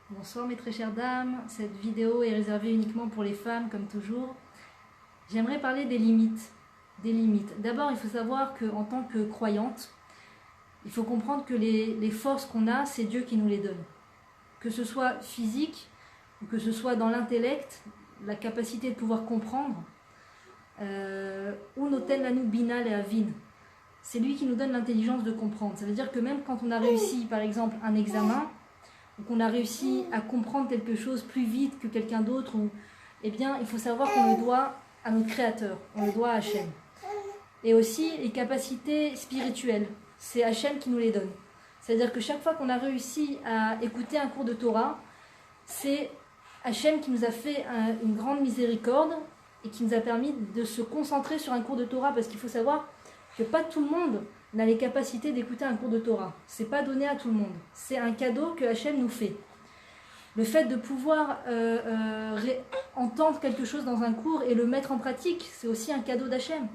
Bonsoir mes très chères dames, cette vidéo est réservée uniquement pour les femmes comme toujours. J'aimerais parler des limites. D'abord il faut savoir qu'en tant que croyante, il faut comprendre que les forces qu'on a, c'est Dieu qui nous les donne. Que ce soit physique, ou que ce soit dans l'intellect, la capacité de pouvoir comprendre, ou noten lanu binal et avin. C'est lui qui nous donne l'intelligence de comprendre. Ça veut dire que même quand on a réussi par exemple un examen, ou qu'on a réussi à comprendre quelque chose plus vite que quelqu'un d'autre, eh bien, il faut savoir qu'on le doit à notre Créateur, on le doit à Hachem. Et aussi les capacités spirituelles, c'est Hachem qui nous les donne. C'est-à-dire que chaque fois qu'on a réussi à écouter un cours de Torah, c'est Hachem qui nous a fait une grande miséricorde et qui nous a permis de se concentrer sur un cours de Torah, parce qu'il faut savoir que pas tout le monde n'a les capacités d'écouter un cours de Torah. C'est pas donné à tout le monde. C'est un cadeau que Hachem nous fait. Le fait de pouvoir entendre quelque chose dans un cours et le mettre en pratique, c'est aussi un cadeau d'Hachem.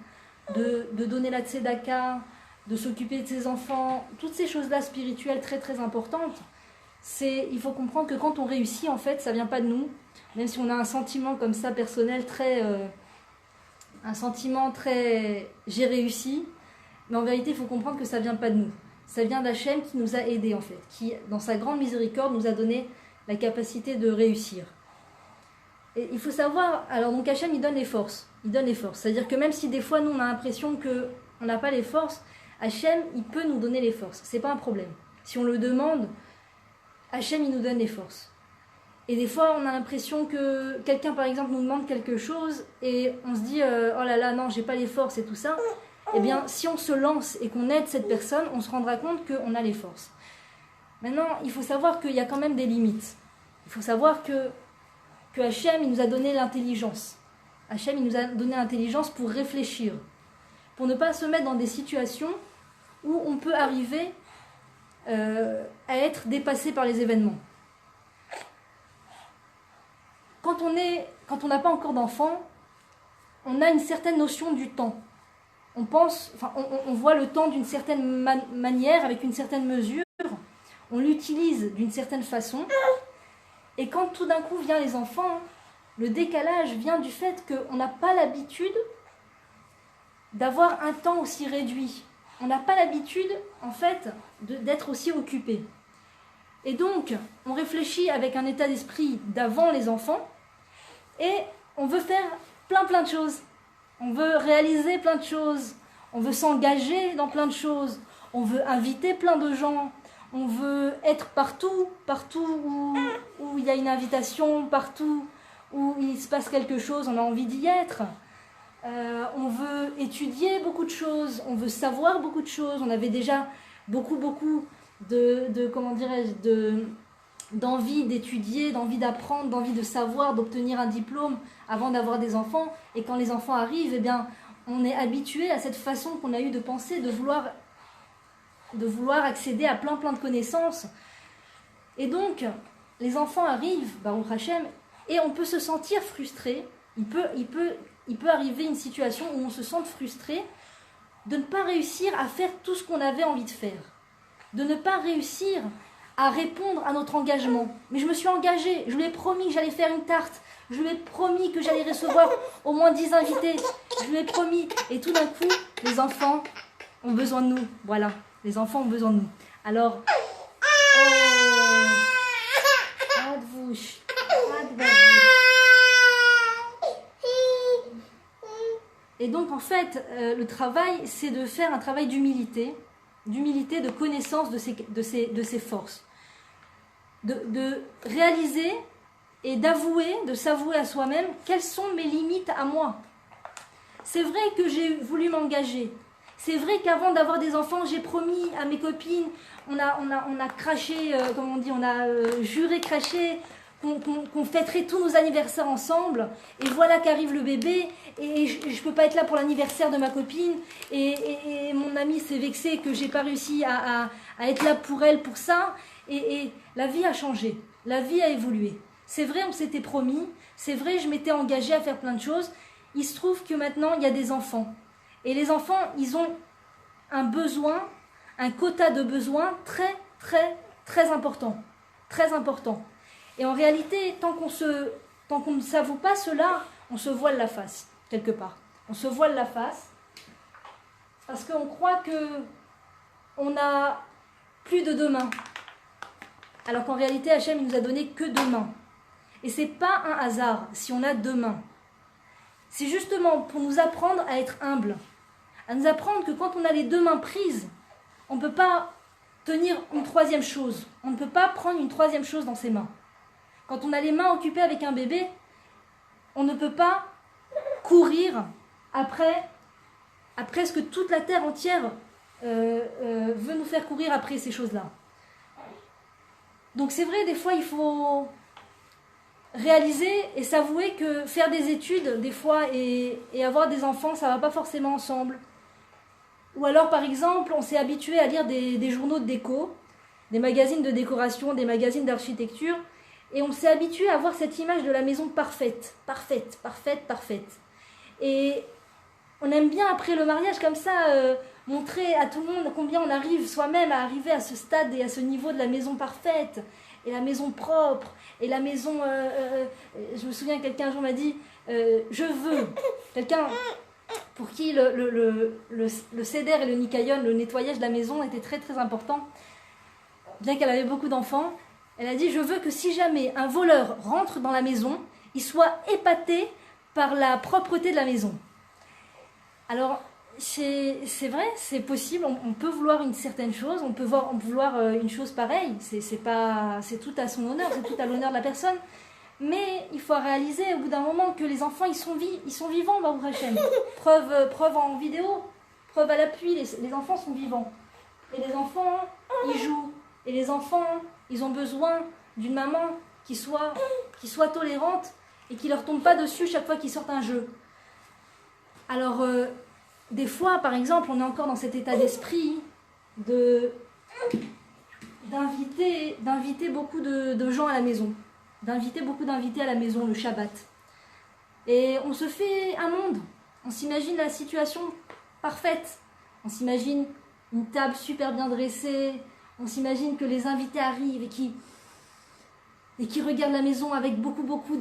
De donner la tzedaka, de s'occuper de ses enfants, toutes ces choses-là spirituelles très très importantes, il faut comprendre que quand on réussit, en fait, ça vient pas de nous. Même si on a un sentiment comme ça personnel, un sentiment très j'ai réussi, mais en vérité il faut comprendre que ça vient pas de nous, ça vient d'Hachem qui nous a aidés en fait, qui dans sa grande miséricorde nous a donné la capacité de réussir. Et il faut savoir, alors donc Hachem il donne les forces, c'est à dire que même si des fois nous on a l'impression qu'on n'a pas les forces, Hachem il peut nous donner les forces, c'est pas un problème. Si on le demande, Hachem il nous donne les forces. Et des fois, on a l'impression que quelqu'un, par exemple, nous demande quelque chose et on se dit oh là là, non, j'ai pas les forces et tout ça. Eh bien, si on se lance et qu'on aide cette personne, on se rendra compte qu'on a les forces. Maintenant, il faut savoir qu'il y a quand même des limites. Il faut savoir que Hachem, il nous a donné l'intelligence. Hachem, il nous a donné l'intelligence pour réfléchir, pour ne pas se mettre dans des situations où on peut arriver à être dépassé par les événements. Quand on n'a pas encore d'enfant, on a une certaine notion du temps. On voit le temps d'une certaine manière, avec une certaine mesure, on l'utilise d'une certaine façon. Et quand tout d'un coup viennent les enfants, le décalage vient du fait qu'on n'a pas l'habitude d'avoir un temps aussi réduit. On n'a pas l'habitude, en fait, d'être aussi occupé. Et donc, on réfléchit avec un état d'esprit d'avant les enfants, et on veut faire plein de choses. On veut réaliser plein de choses. On veut s'engager dans plein de choses. On veut inviter plein de gens. On veut être partout où il y a une invitation, partout où il se passe quelque chose, on a envie d'y être. On veut étudier beaucoup de choses. On veut savoir beaucoup de choses. On avait déjà beaucoup d'envie d'étudier, d'envie d'apprendre, d'envie de savoir, d'obtenir un diplôme avant d'avoir des enfants. Et quand les enfants arrivent, eh bien, on est habitué à cette façon qu'on a eu de penser, de vouloir accéder à plein de connaissances. Et donc, les enfants arrivent, Baruch Hashem, et on peut se sentir frustré. Il peut arriver une situation où on se sente frustré de ne pas réussir à faire tout ce qu'on avait envie de faire, de ne pas réussir à répondre à notre engagement. Mais je me suis engagée, je lui ai promis que j'allais faire une tarte, je lui ai promis que j'allais recevoir au moins 10 invités, je lui ai promis, et tout d'un coup, les enfants ont besoin de nous. Voilà, les enfants ont besoin de nous. Alors, et donc en fait, le travail, c'est de faire un travail d'humilité, de connaissance de ses forces, de réaliser et de s'avouer à soi-même quelles sont mes limites à moi. C'est vrai que j'ai voulu m'engager, c'est vrai qu'avant d'avoir des enfants, j'ai promis à mes copines, on a craché, comme on dit, on a juré craché, qu'on fêterait tous nos anniversaires ensemble, et voilà qu'arrive le bébé, et je peux pas être là pour l'anniversaire de ma copine, et mon ami s'est vexé que j'ai pas réussi à être là pour elle pour ça, et la vie a changé, la vie a évolué. C'est vrai, on s'était promis, c'est vrai, je m'étais engagée à faire plein de choses. Il se trouve que maintenant il y a des enfants, et les enfants, ils ont un besoin, un quota de besoins très important, très important. Et en réalité, tant qu'on ne s'avoue pas cela, on se voile la face, quelque part. On se voile la face parce qu'on croit qu'on n'a plus de deux mains. Alors qu'en réalité, Hachem il nous a donné que deux mains. Et ce n'est pas un hasard si on a deux mains. C'est justement pour nous apprendre à être humbles, à nous apprendre que quand on a les deux mains prises, on ne peut pas tenir une troisième chose. On ne peut pas prendre une troisième chose dans ses mains. Quand on a les mains occupées avec un bébé, on ne peut pas courir après ce que toute la terre entière veut nous faire courir après ces choses-là. Donc c'est vrai, des fois, il faut réaliser et s'avouer que faire des études, des fois, et avoir des enfants, ça ne va pas forcément ensemble. Ou alors, par exemple, on s'est habitué à lire des journaux de déco, des magazines de décoration, des magazines d'architecture, et on s'est habitué à voir cette image de la maison parfaite. Et on aime bien, après le mariage, comme ça, montrer à tout le monde combien on arrive soi-même à arriver à ce stade et à ce niveau de la maison parfaite, et la maison propre, et la maison... je me souviens, quelqu'un un jour m'a dit, je veux, quelqu'un pour qui le seder et le nikayon, le nettoyage de la maison était très très important, bien qu'elle avait beaucoup d'enfants, elle a dit, je veux que si jamais un voleur rentre dans la maison, il soit épaté par la propreté de la maison. Alors, c'est vrai, c'est possible, on peut vouloir une certaine chose, on peut vouloir une chose pareille, c'est tout à son honneur, c'est tout à l'honneur de la personne, mais il faut réaliser au bout d'un moment que les enfants, ils sont vivants, Baruch Hashem. Preuve en vidéo, preuve à l'appui, les enfants sont vivants. Et les enfants, ils jouent, et les enfants, ils ont besoin d'une maman qui soit tolérante et qui leur tombe pas dessus chaque fois qu'ils sortent un jeu. Alors, des fois, par exemple, on est encore dans cet état d'esprit d'inviter beaucoup de gens à la maison, d'inviter beaucoup d'invités à la maison le Shabbat. Et on se fait un monde, on s'imagine la situation parfaite, on s'imagine une table super bien dressée, on s'imagine que les invités arrivent et qui regardent la maison avec beaucoup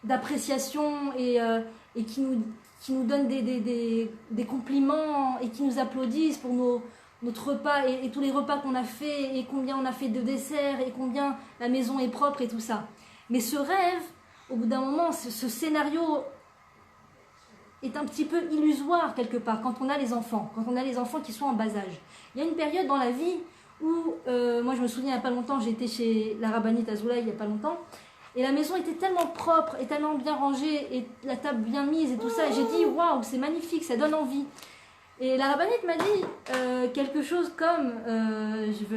d'appréciation et qui nous donnent des compliments et qui nous applaudissent pour notre repas et tous les repas qu'on a fait et combien on a fait de desserts et combien la maison est propre et tout ça. Mais ce rêve, au bout d'un moment, ce scénario est un petit peu illusoire quelque part quand on a les enfants qui sont en bas âge. Il y a une période dans la vie où, moi je me souviens il n'y a pas longtemps, j'étais chez la rabbinite Azoulay il n'y a pas longtemps, et la maison était tellement propre et tellement bien rangée et la table bien mise et tout ça, et j'ai dit waouh, c'est magnifique, ça donne envie. Et la rabbinite m'a dit quelque chose comme,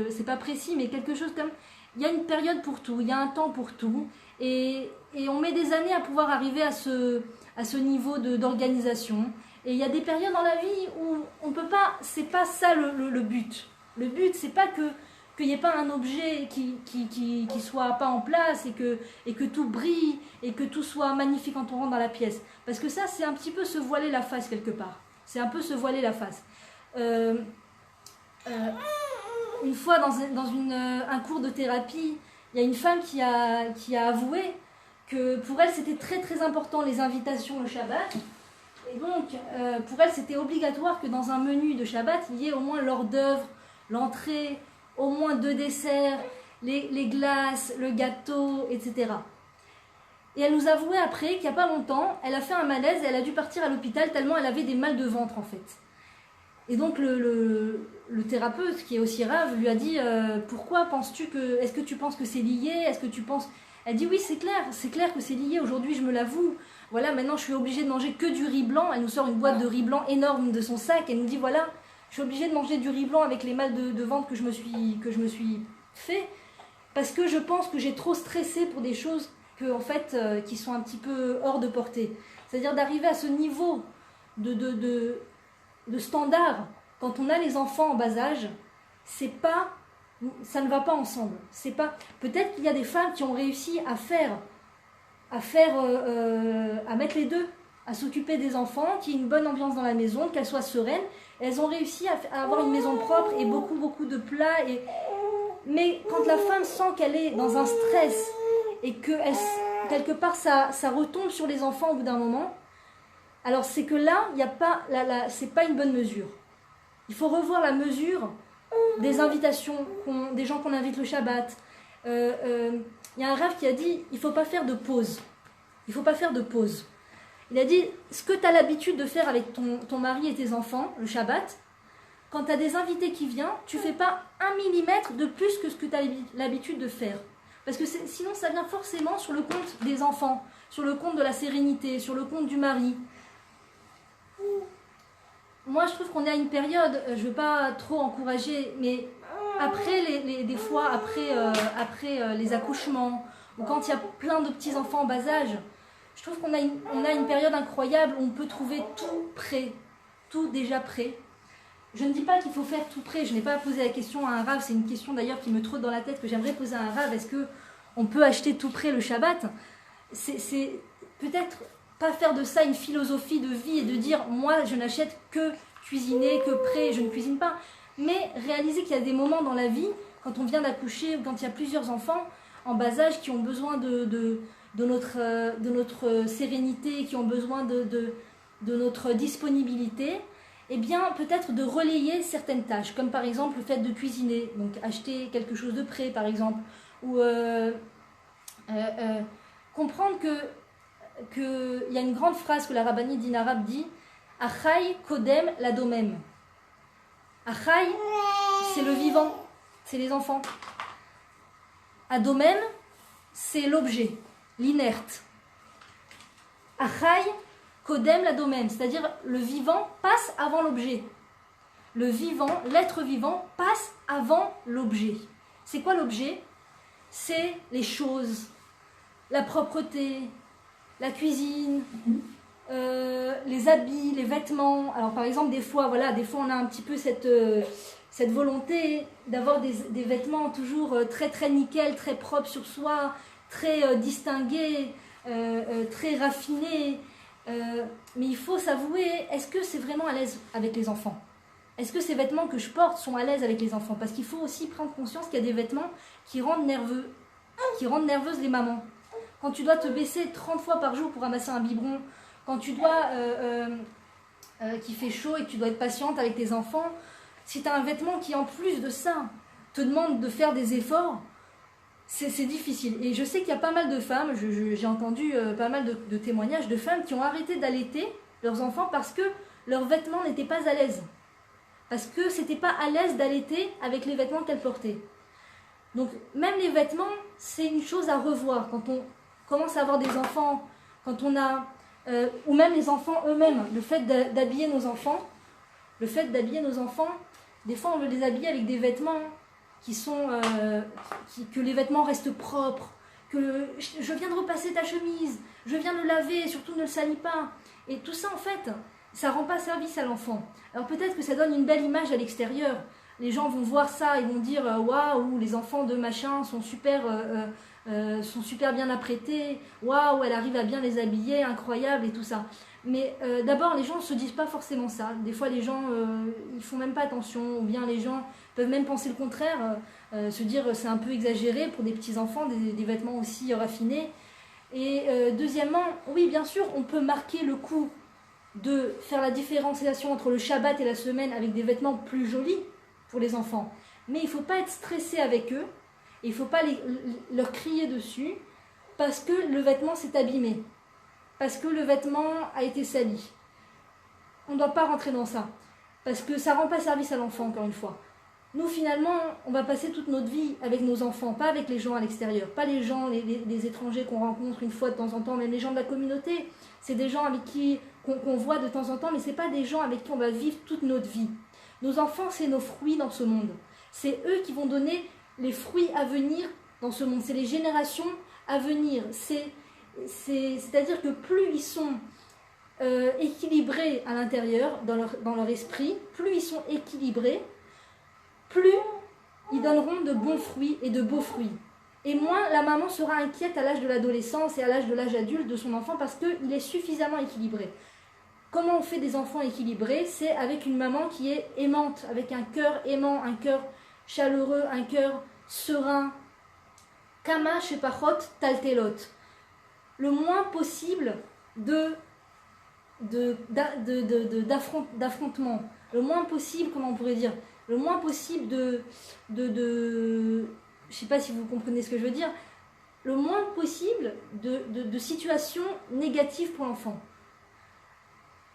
c'est pas précis, mais quelque chose comme, il y a une période pour tout, il y a un temps pour tout, et on met des années à pouvoir arriver à ce niveau d'organisation. Et il y a des périodes dans la vie où on peut pas, c'est pas ça le but. Le but, c'est pas qu'il n'y ait pas un objet qui soit pas en place et que tout brille et que tout soit magnifique quand on rentre dans la pièce. Parce que ça, c'est un petit peu se voiler la face quelque part. C'est un peu se voiler la face. Une fois dans un cours de thérapie, il y a une femme qui a avoué que pour elle, c'était très très important les invitations le Shabbat. Et donc, pour elle, c'était obligatoire que dans un menu de Shabbat, il y ait au moins l'hors d'œuvre, l'entrée, au moins 2 desserts, les glaces, le gâteau, etc. Et elle nous avouait après qu'il n'y a pas longtemps, elle a fait un malaise et elle a dû partir à l'hôpital tellement elle avait des mal de ventre en fait. Et donc le thérapeute, qui est aussi rave, lui a dit pourquoi penses-tu que... Est-ce que tu penses que c'est lié? Est-ce que tu penses... Elle dit oui, c'est clair que c'est lié, aujourd'hui je me l'avoue. Voilà, maintenant je suis obligée de manger que du riz blanc. Elle nous sort une boîte de riz blanc énorme de son sac. Elle nous dit voilà, je suis obligée de manger du riz blanc avec les mal de ventre que je me suis fait. Parce que je pense que j'ai trop stressé pour des choses qui sont un petit peu hors de portée. C'est-à-dire d'arriver à ce niveau de standard quand on a les enfants en bas âge, ça ne va pas ensemble. Peut-être qu'il y a des femmes qui ont réussi à mettre les deux, à s'occuper des enfants, qu'il y ait une bonne ambiance dans la maison, qu'elles soient sereines. Elles ont réussi à avoir une maison propre et beaucoup de plats Mais quand la femme sent qu'elle est dans un stress et que quelque part ça retombe sur les enfants au bout d'un moment, alors c'est que là, il y a pas, c'est pas une bonne mesure. Il faut revoir la mesure des invitations, des gens qu'on invite le Shabbat. Il y a un Rav qui a dit, il ne faut pas faire de pause. Il ne faut pas faire de pause. Il a dit, ce que tu as l'habitude de faire avec ton mari et tes enfants, le Shabbat, quand tu as des invités qui viennent, tu ne fais pas 1 millimètre de plus que ce que tu as l'habitude de faire. Parce que sinon, ça vient forcément sur le compte des enfants, sur le compte de la sérénité, sur le compte du mari. Moi, je trouve qu'on est à une période, je ne veux pas trop encourager, mais après, des fois, après les accouchements, ou quand il y a plein de petits-enfants en bas âge, je trouve qu'on a une période incroyable où on peut trouver tout prêt, tout déjà prêt. Je ne dis pas qu'il faut faire tout prêt, je n'ai pas posé la question à un Rav, c'est une question d'ailleurs qui me trotte dans la tête, que j'aimerais poser à un Rav, est-ce qu'on peut acheter tout prêt le Shabbat? C'est peut-être pas faire de ça une philosophie de vie et de dire, moi je n'achète que cuisiner, que prêt, je ne cuisine pas. Mais réaliser qu'il y a des moments dans la vie, quand on vient d'accoucher ou quand il y a plusieurs enfants en bas âge qui ont besoin de notre sérénité, qui ont besoin de notre disponibilité, eh bien peut-être de relayer certaines tâches, comme par exemple le fait de cuisiner, donc acheter quelque chose de prêt par exemple, ou comprendre qu'il y a une grande phrase que la rabbinite d'Inarab dit, « Achai kodem ladomem ». Achai, c'est le vivant, c'est les enfants. Adomem, c'est l'objet, l'inerte. Achai kodem ladomem, c'est-à-dire le vivant passe avant l'objet. Le vivant, l'être vivant passe avant l'objet. C'est quoi l'objet? C'est les choses, la propreté, la cuisine, les habits, les vêtements. Alors par exemple, des fois on a un petit peu cette volonté d'avoir des vêtements toujours très très nickel, très propres sur soi, très distingués, très raffinés. Mais il faut s'avouer, est-ce que c'est vraiment à l'aise avec les enfants? Est-ce que ces vêtements que je porte sont à l'aise avec les enfants? Parce qu'il faut aussi prendre conscience qu'il y a des vêtements qui rendent nerveux, qui rendent nerveuses les mamans. Quand tu dois te baisser 30 fois par jour pour ramasser un biberon, quand tu dois, qu'il fait chaud et que tu dois être patiente avec tes enfants, si tu as un vêtement qui en plus de ça te demande de faire des efforts, c'est difficile. Et je sais qu'il y a pas mal de femmes, j'ai entendu pas mal de témoignages de femmes qui ont arrêté d'allaiter leurs enfants parce que leurs vêtements n'étaient pas à l'aise. Parce que c'était pas à l'aise d'allaiter avec les vêtements qu'elles portaient. Donc même les vêtements, c'est une chose à revoir. Quand on commence à avoir des enfants, quand on a... ou même les enfants eux-mêmes, le fait d'habiller nos enfants, des fois on veut les habiller avec des vêtements qui sont... que les vêtements restent propres, que je viens de repasser ta chemise, je viens de le laver, surtout ne le salis pas. Et tout ça en fait, ça rend pas service à l'enfant. Alors peut-être que ça donne une belle image à l'extérieur. Les gens vont voir ça et vont dire waouh, les enfants de machin sont super bien apprêtés, waouh, elle arrive à bien les habiller, incroyable et tout ça. Mais d'abord, les gens ne se disent pas forcément ça. Des fois, les gens ils font même pas attention, ou bien les gens peuvent même penser le contraire, se dire c'est un peu exagéré pour des petits enfants, des vêtements aussi raffinés. Et deuxièmement, oui, bien sûr, on peut marquer le coup de faire la différenciation entre le Shabbat et la semaine avec des vêtements plus jolis pour les enfants. Mais il ne faut pas être stressé avec eux, et il ne faut pas leur crier dessus parce que le vêtement s'est abîmé, parce que le vêtement a été sali. On ne doit pas rentrer dans ça, parce que ça ne rend pas service à l'enfant, encore une fois. Nous, finalement, on va passer toute notre vie avec nos enfants, pas avec les gens à l'extérieur, pas les gens, les étrangers qu'on rencontre une fois de temps en temps, même les gens de la communauté. C'est des gens avec qui qu'on voit de temps en temps, mais ce n'est pas des gens avec qui on va vivre toute notre vie. Nos enfants, c'est nos fruits dans ce monde. C'est eux qui vont donner les fruits à venir dans ce monde. C'est les générations à venir. C'est-à-dire que plus ils sont équilibrés à l'intérieur, dans leur esprit, plus ils sont équilibrés, plus ils donneront de bons fruits et de beaux fruits. Et moins la maman sera inquiète à l'âge de l'adolescence et à l'âge adulte de son enfant parce qu'il est suffisamment équilibré. Comment on fait des enfants équilibrés? C'est avec une maman qui est aimante, avec un cœur aimant, un cœur chaleureux, un cœur serein, kama shepachot taltelot, le moins possible d'affrontement, le moins possible, comment on pourrait dire, le moins possible je sais pas si vous comprenez ce que je veux dire, le moins possible de situations négatives pour l'enfant.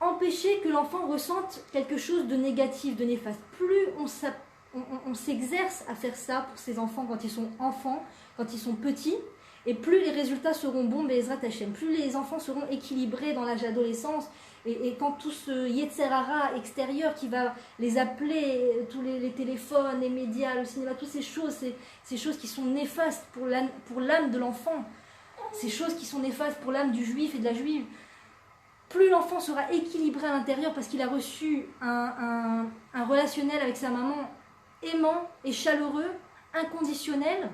Empêcher que l'enfant ressente quelque chose de négatif, de néfaste. Plus on s'exerce à faire ça pour ses enfants, quand ils sont petits, et plus les résultats seront bons, Be'ezrat Hashem, plus les enfants seront équilibrés dans l'âge d'adolescence, et quand tout ce Yetzer Hara extérieur qui va les appeler, tous les téléphones, les médias, le cinéma, toutes ces choses qui sont néfastes pour l'âme de l'enfant, ces choses qui sont néfastes pour l'âme du juif et de la juive, plus l'enfant sera équilibré à l'intérieur parce qu'il a reçu un relationnel avec sa maman aimant et chaleureux, inconditionnel,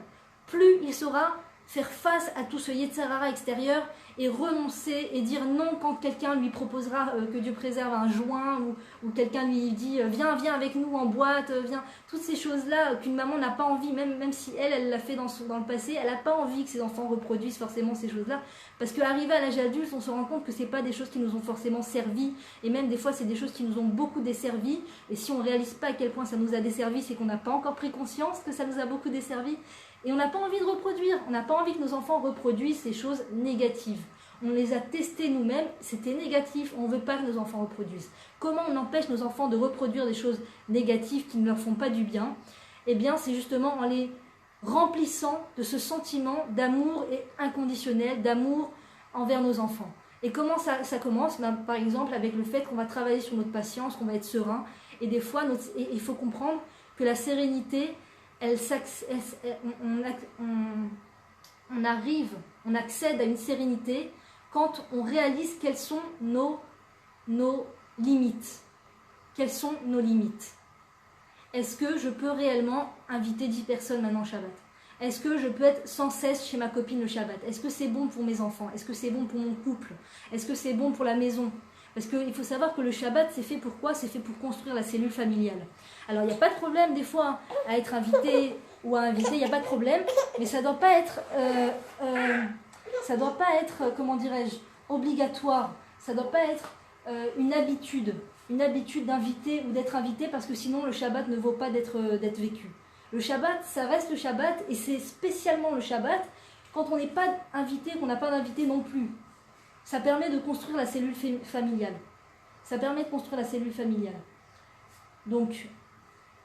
plus il saura faire face à tout ce Yetzer Hara extérieur et renoncer et dire non quand quelqu'un lui proposera, que Dieu préserve, un joint, ou quelqu'un lui dit viens avec nous en boîte, viens. Toutes ces choses-là qu'une maman n'a pas envie, même si elle l'a fait dans le passé, elle n'a pas envie que ses enfants reproduisent forcément ces choses-là, parce qu'arrivé à l'âge adulte, on se rend compte que c'est pas des choses qui nous ont forcément servi, et même des fois c'est des choses qui nous ont beaucoup desservi, et si on ne réalise pas à quel point ça nous a desservi, c'est qu'on n'a pas encore pris conscience que ça nous a beaucoup desservi. Et on n'a pas envie de reproduire, on n'a pas envie que nos enfants reproduisent ces choses négatives. On les a testées nous-mêmes, c'était négatif, on ne veut pas que nos enfants reproduisent. Comment on empêche nos enfants de reproduire des choses négatives qui ne leur font pas du bien? Eh bien, c'est justement en les remplissant de ce sentiment d'amour et inconditionnel, d'amour envers nos enfants. Et comment ça commence? Par exemple, avec le fait qu'on va travailler sur notre patience, qu'on va être serein. Et des fois, il faut comprendre que la sérénité, on accède à une sérénité quand on réalise quelles sont nos limites. Quelles sont nos limites? Est-ce que je peux réellement inviter 10 personnes maintenant au Shabbat? Est-ce que je peux être sans cesse chez ma copine le Shabbat? Est-ce que c'est bon pour mes enfants? Est-ce que c'est bon pour mon couple? Est-ce que c'est bon pour la maison? Parce qu'il faut savoir que le Shabbat, c'est fait pour quoi? C'est fait pour construire la cellule familiale. Alors, il n'y a pas de problème, des fois, à être invité ou à inviter, il n'y a pas de problème, mais ça ne doit pas être, comment dirais-je, obligatoire. Ça ne doit pas être une habitude d'inviter ou d'être invité, parce que sinon, le Shabbat ne vaut pas d'être vécu. Le Shabbat, ça reste le Shabbat, et c'est spécialement le Shabbat quand on n'est pas invité, qu'on n'a pas d'invité non plus. Ça permet de construire la cellule familiale. Donc,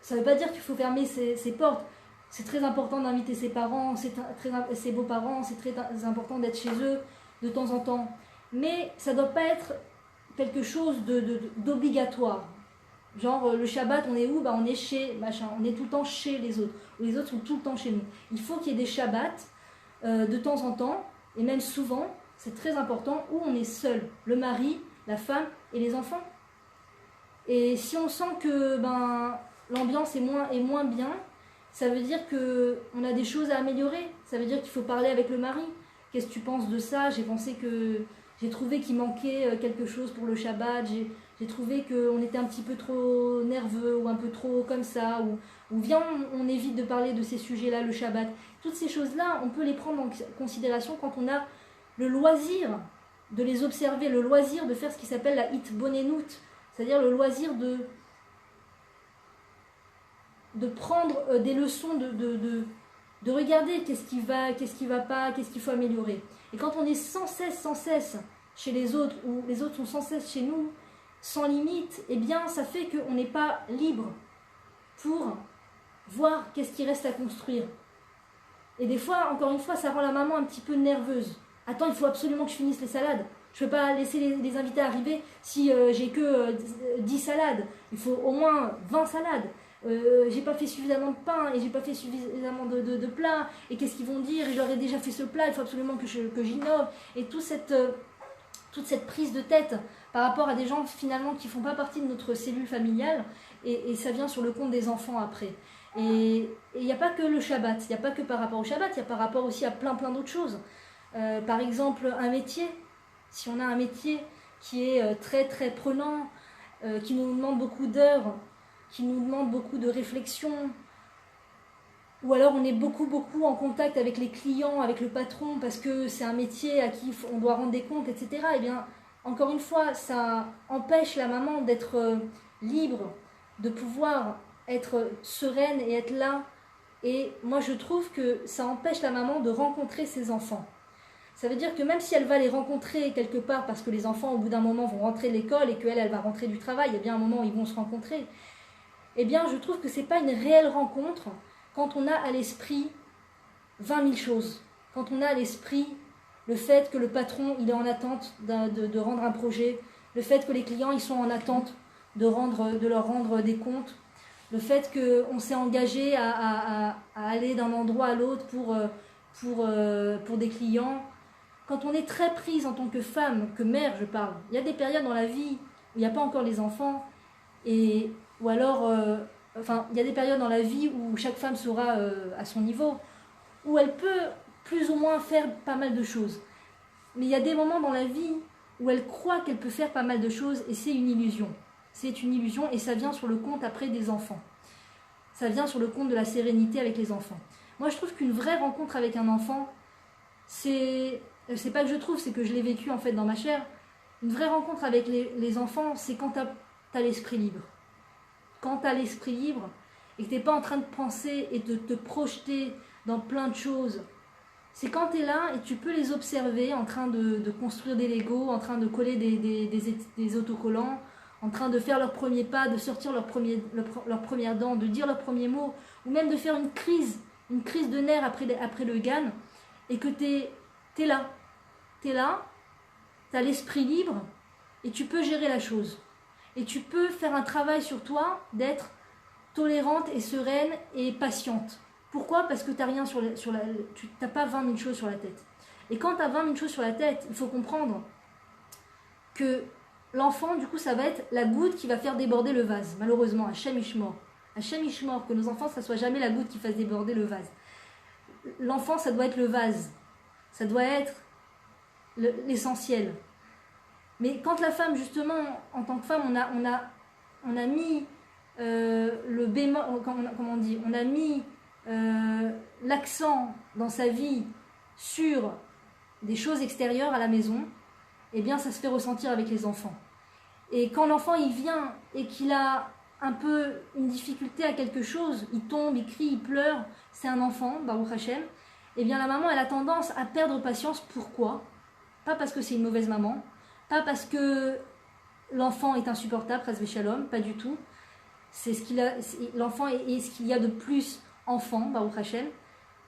ça ne veut pas dire qu'il faut fermer ses portes. C'est très important d'inviter ses parents, ses beaux-parents, c'est très important d'être chez eux de temps en temps. Mais ça ne doit pas être quelque chose d'obligatoire. Genre, le Shabbat, on est où? On est chez machin, on est tout le temps chez les autres. Ou les autres sont tout le temps chez nous. Il faut qu'il y ait des Shabbats de temps en temps, et même souvent, c'est très important, où on est seul, le mari, la femme et les enfants. Et si on sent que l'ambiance est moins bien, ça veut dire qu'on a des choses à améliorer. Ça veut dire qu'il faut parler avec le mari. Qu'est-ce que tu penses de ça? J'ai trouvé qu'il manquait quelque chose pour le Shabbat. J'ai trouvé qu'on était un petit peu trop nerveux ou un peu trop comme ça. Ou viens, on évite de parler de ces sujets-là, le Shabbat. Toutes ces choses-là, on peut les prendre en considération quand on a le loisir de les observer, le loisir de faire ce qui s'appelle la hitbonenut, c'est-à-dire le loisir de prendre des leçons, de regarder qu'est-ce qui va pas, qu'est-ce qu'il faut améliorer. Et quand on est sans cesse chez les autres, ou les autres sont sans cesse chez nous, sans limite, eh bien ça fait qu'on n'est pas libre pour voir qu'est-ce qui reste à construire. Et des fois, encore une fois, ça rend la maman un petit peu nerveuse. Attends, il faut absolument que je finisse les salades. Je ne peux pas laisser les invités arriver si j'ai que 10 salades. Il faut au moins 20 salades. J'ai pas fait suffisamment de pain et j'ai pas fait suffisamment de plats. Et qu'est-ce qu'ils vont dire? Je leur ai déjà fait ce plat, il faut absolument que j'innove. Et toute cette prise de tête par rapport à des gens finalement qui ne font pas partie de notre cellule familiale. Et ça vient sur le compte des enfants après. Et il n'y a pas que le Shabbat, il n'y a pas que par rapport au Shabbat, il y a par rapport aussi à plein d'autres choses. Par exemple, un métier. Si on a un métier qui est très très prenant, qui nous demande beaucoup d'heures, qui nous demande beaucoup de réflexion, ou alors on est beaucoup en contact avec les clients, avec le patron, parce que c'est un métier à qui on doit rendre des comptes, etc. Eh bien, encore une fois, ça empêche la maman d'être libre, de pouvoir être sereine et être là. Et moi, je trouve que ça empêche la maman de rencontrer ses enfants. Ça veut dire que même si elle va les rencontrer quelque part, parce que les enfants, au bout d'un moment, vont rentrer de l'école et qu'elle, elle va rentrer du travail, il y a bien un moment où ils vont se rencontrer, eh bien, je trouve que ce n'est pas une réelle rencontre quand on a à l'esprit 20 000 choses. Quand on a à l'esprit le fait que le patron, il est en attente de rendre un projet, le fait que les clients, ils sont en attente de leur rendre des comptes, le fait qu'on s'est engagé à aller d'un endroit à l'autre pour des clients. Quand on est très prise en tant que femme, que mère, je parle, il y a des périodes dans la vie où il n'y a pas encore les enfants, ou alors, il y a des périodes dans la vie où chaque femme sera à son niveau, où elle peut plus ou moins faire pas mal de choses. Mais il y a des moments dans la vie où elle croit qu'elle peut faire pas mal de choses, et c'est une illusion. C'est une illusion, et ça vient sur le compte après des enfants. Ça vient sur le compte de la sérénité avec les enfants. Moi, je trouve qu'une vraie rencontre avec un enfant, c'est pas que je trouve, c'est que je l'ai vécu en fait dans ma chair. Une vraie rencontre avec les enfants, c'est quand t'as l'esprit libre. Quand t'as l'esprit libre et que t'es pas en train de penser et de te projeter dans plein de choses, c'est quand t'es là et tu peux les observer en train de construire des Legos, en train de coller des autocollants, en train de faire leur premier pas, de sortir leur première dent, de dire leur premier mot, ou même de faire une crise de nerfs après le GAN, et que t'es là, t'as l'esprit libre, et tu peux gérer la chose. Et tu peux faire un travail sur toi d'être tolérante et sereine et patiente. Pourquoi ? Parce que t'as rien tu n'as pas 20 000 choses sur la tête. Et quand tu as 20 000 choses sur la tête, il faut comprendre que l'enfant, du coup, ça va être la goutte qui va faire déborder le vase. Malheureusement, Hachem Ishmor. Hachem Ishmor, que nos enfants, ça soit jamais la goutte qui fasse déborder le vase. L'enfant, ça doit être le vase. Ça doit être l'essentiel. Mais quand la femme, justement, en tant que femme, on a mis le bémol, comment on dit, on a mis l'accent dans sa vie sur des choses extérieures à la maison, eh bien ça se fait ressentir avec les enfants. Et quand l'enfant il vient et qu'il a un peu une difficulté à quelque chose, il tombe, il crie, il pleure, c'est un enfant, Baruch Hashem, eh bien la maman elle a tendance à perdre patience. Pourquoi ? Pas parce que c'est une mauvaise maman, pas parce que l'enfant est insupportable, Chas Shalom, pas du tout. L'enfant est ce qu'il y a de plus enfant, Baruch Hashem.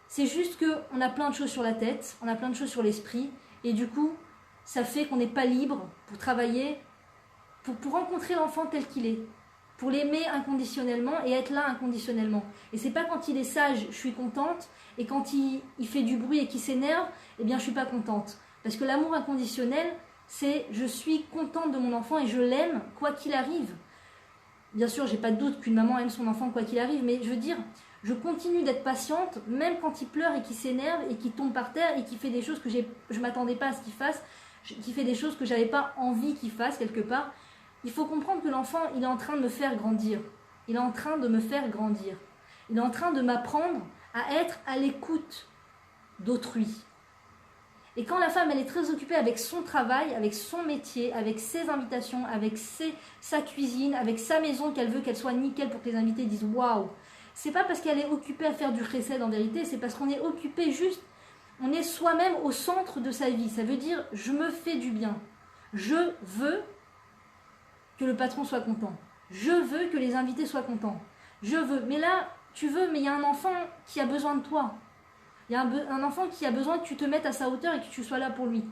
C'est juste qu'on a plein de choses sur la tête, on a plein de choses sur l'esprit, et du coup, ça fait qu'on n'est pas libre pour travailler, pour rencontrer l'enfant tel qu'il est, pour l'aimer inconditionnellement et être là inconditionnellement. Et c'est pas quand il est sage, je suis contente, et quand il fait du bruit et qu'il s'énerve, eh bien je suis pas contente. Parce que l'amour inconditionnel, c'est je suis contente de mon enfant et je l'aime quoi qu'il arrive. Bien sûr, j'ai pas de doute qu'une maman aime son enfant quoi qu'il arrive, mais je veux dire, je continue d'être patiente, même quand il pleure et qu'il s'énerve et qu'il tombe par terre et qu'il fait des choses que je m'attendais pas à ce qu'il fasse, qu'il fait des choses que j'avais pas envie qu'il fasse quelque part. Il faut comprendre que l'enfant, il est en train de me faire grandir. Il est en train de me faire grandir. Il est en train de m'apprendre à être à l'écoute d'autrui. Et quand la femme, elle est très occupée avec son travail, avec son métier, avec ses invitations, avec sa cuisine, avec sa maison, qu'elle veut qu'elle soit nickel pour que les invités disent « waouh », c'est pas parce qu'elle est occupée à faire du chesed en vérité, c'est parce qu'on est occupé juste, on est soi-même au centre de sa vie. Ça veut dire « je me fais du bien ». Je veux que le patron soit content. Je veux que les invités soient contents. Je veux. Mais là, tu veux, mais il y a un enfant qui a besoin de toi. Il y a un enfant qui a besoin que tu te mettes à sa hauteur et que tu sois là pour lui.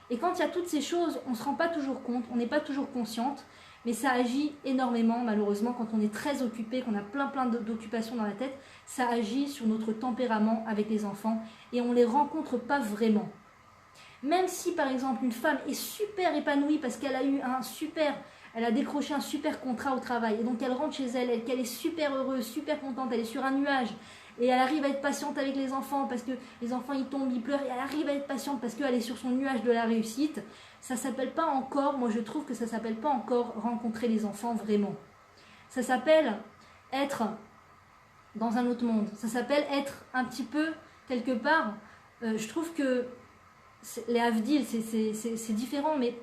Et quand il y a toutes ces choses, on ne se rend pas toujours compte, on n'est pas toujours consciente, mais ça agit énormément, malheureusement, quand on est très occupé, qu'on a plein d'occupations dans la tête, ça agit sur notre tempérament avec les enfants et on ne les rencontre pas vraiment. Même si, par exemple, une femme est super épanouie parce qu'elle a eu elle a décroché un super contrat au travail, et donc elle rentre chez elle, qu'elle est super heureuse, super contente, elle est sur un nuage, et elle arrive à être patiente avec les enfants parce que les enfants ils tombent, ils pleurent, et elle arrive à être patiente parce qu'elle est sur son nuage de la réussite. Ça s'appelle pas encore, moi je trouve que ça s'appelle pas encore rencontrer les enfants vraiment. Ça s'appelle être dans un autre monde. Ça s'appelle être un petit peu, quelque part, je trouve que les havdil, c'est différent, mais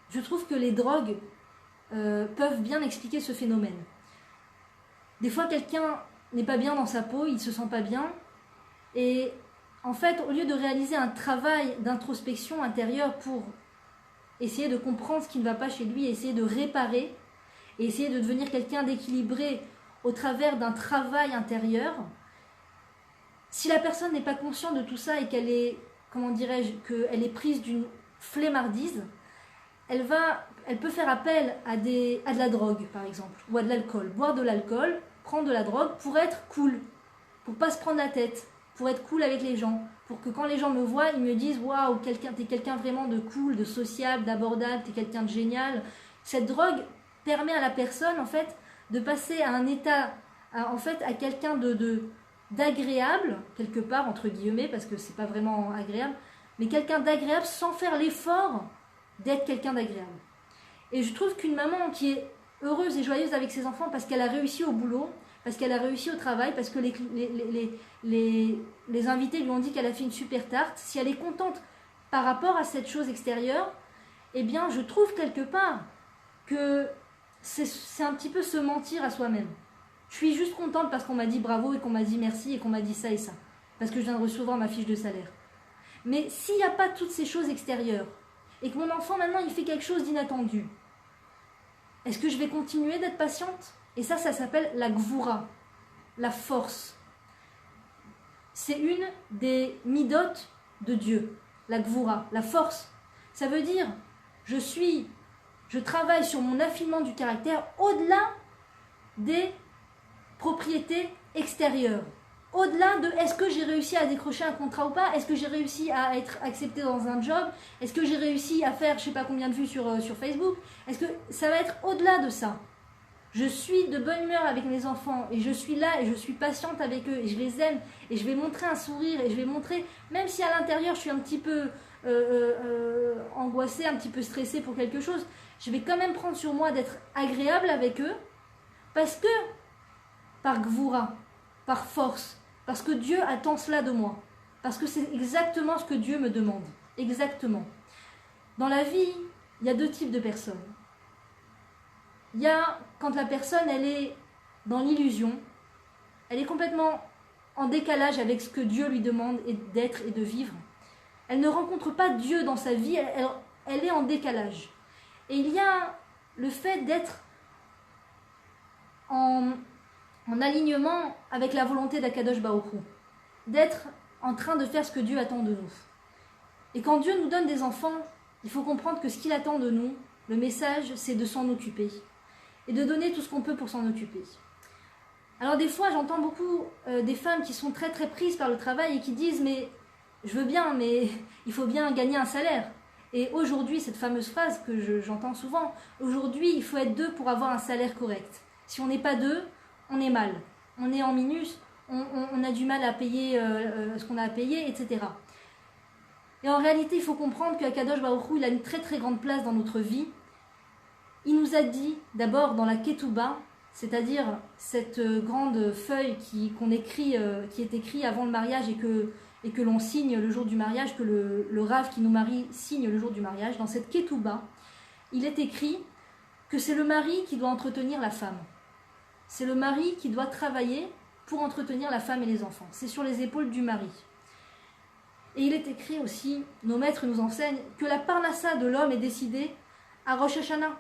je trouve que les drogues peuvent bien expliquer ce phénomène. Des fois, quelqu'un n'est pas bien dans sa peau, il ne se sent pas bien, et en fait, au lieu de réaliser un travail d'introspection intérieure pour essayer de comprendre ce qui ne va pas chez lui, essayer de réparer, et essayer de devenir quelqu'un d'équilibré au travers d'un travail intérieur, si la personne n'est pas consciente de tout ça et qu'elle est, comment dirais-je, qu'elle est prise d'une flemmardise, elle peut faire appel à de la drogue, par exemple, ou à de l'alcool. Boire de l'alcool, prendre de la drogue pour être cool, pour pas se prendre la tête, pour être cool avec les gens, pour que quand les gens me voient, ils me disent « Waouh, t'es quelqu'un vraiment de cool, de sociable, d'abordable, t'es quelqu'un de génial ». Cette drogue permet à la personne, en fait, de passer à un état, à quelqu'un d'agréable, quelque part, entre guillemets, parce que c'est pas vraiment agréable, mais quelqu'un d'agréable sans faire l'effort d'être quelqu'un d'agréable. Et je trouve qu'une maman qui est heureuse et joyeuse avec ses enfants parce qu'elle a réussi au boulot, parce qu'elle a réussi au travail, parce que les invités lui ont dit qu'elle a fait une super tarte, si elle est contente par rapport à cette chose extérieure, eh bien, je trouve quelque part que c'est un petit peu se mentir à soi-même. Je suis juste contente parce qu'on m'a dit bravo et qu'on m'a dit merci et qu'on m'a dit ça et ça, parce que je viens de recevoir ma fiche de salaire. Mais s'il n'y a pas toutes ces choses extérieures, et que mon enfant maintenant il fait quelque chose d'inattendu, est-ce que je vais continuer d'être patiente? Et ça s'appelle la gvoura, la force. C'est une des midotes de Dieu, la gvoura, la force. Ça veut dire, je travaille sur mon affinement du caractère au-delà des propriétés extérieures. Au-delà de est-ce que j'ai réussi à décrocher un contrat ou pas, est-ce que j'ai réussi à être accepté dans un job, est-ce que j'ai réussi à faire je sais pas combien de vues sur Facebook, est-ce que ça va être au-delà de ça. Je suis de bonne humeur avec mes enfants et je suis là et je suis patiente avec eux et je les aime et je vais montrer un sourire et je vais montrer, même si à l'intérieur je suis un petit peu angoissée, un petit peu stressée pour quelque chose, je vais quand même prendre sur moi d'être agréable avec eux parce que par gvoura, par force, parce que Dieu attend cela de moi, parce que c'est exactement ce que Dieu me demande, exactement. Dans la vie, il y a deux types de personnes. Il y a quand la personne, elle est dans l'illusion, elle est complètement en décalage avec ce que Dieu lui demande d'être et de vivre. Elle ne rencontre pas Dieu dans sa vie, elle est en décalage. Et il y a le fait d'être en alignement avec la volonté d'Akadosh Baruch Hu, d'être en train de faire ce que Dieu attend de nous. Et quand Dieu nous donne des enfants, il faut comprendre que ce qu'il attend de nous, le message, c'est de s'en occuper et de donner tout ce qu'on peut pour s'en occuper. Alors des fois, j'entends beaucoup des femmes qui sont très très prises par le travail et qui disent « mais je veux bien, mais il faut bien gagner un salaire ». Et aujourd'hui, cette fameuse phrase que j'entends souvent, aujourd'hui, il faut être deux pour avoir un salaire correct. Si on n'est pas deux, on est mal. On est en minus, on a du mal à payer ce qu'on a à payer, etc. Et en réalité, il faut comprendre qu'Akadosh Baruch Hu, il a une très très grande place dans notre vie. Il nous a dit, d'abord dans la Ketouba, c'est-à-dire cette grande feuille qui est écrite avant le mariage et que l'on signe le jour du mariage, que le Rav qui nous marie signe le jour du mariage, dans cette Ketouba, il est écrit que c'est le mari qui doit entretenir la femme. C'est le mari qui doit travailler pour entretenir la femme et les enfants. C'est sur les épaules du mari. Et il est écrit aussi, nos maîtres nous enseignent, que la parnassa de l'homme est décidée à Rosh Hashanah.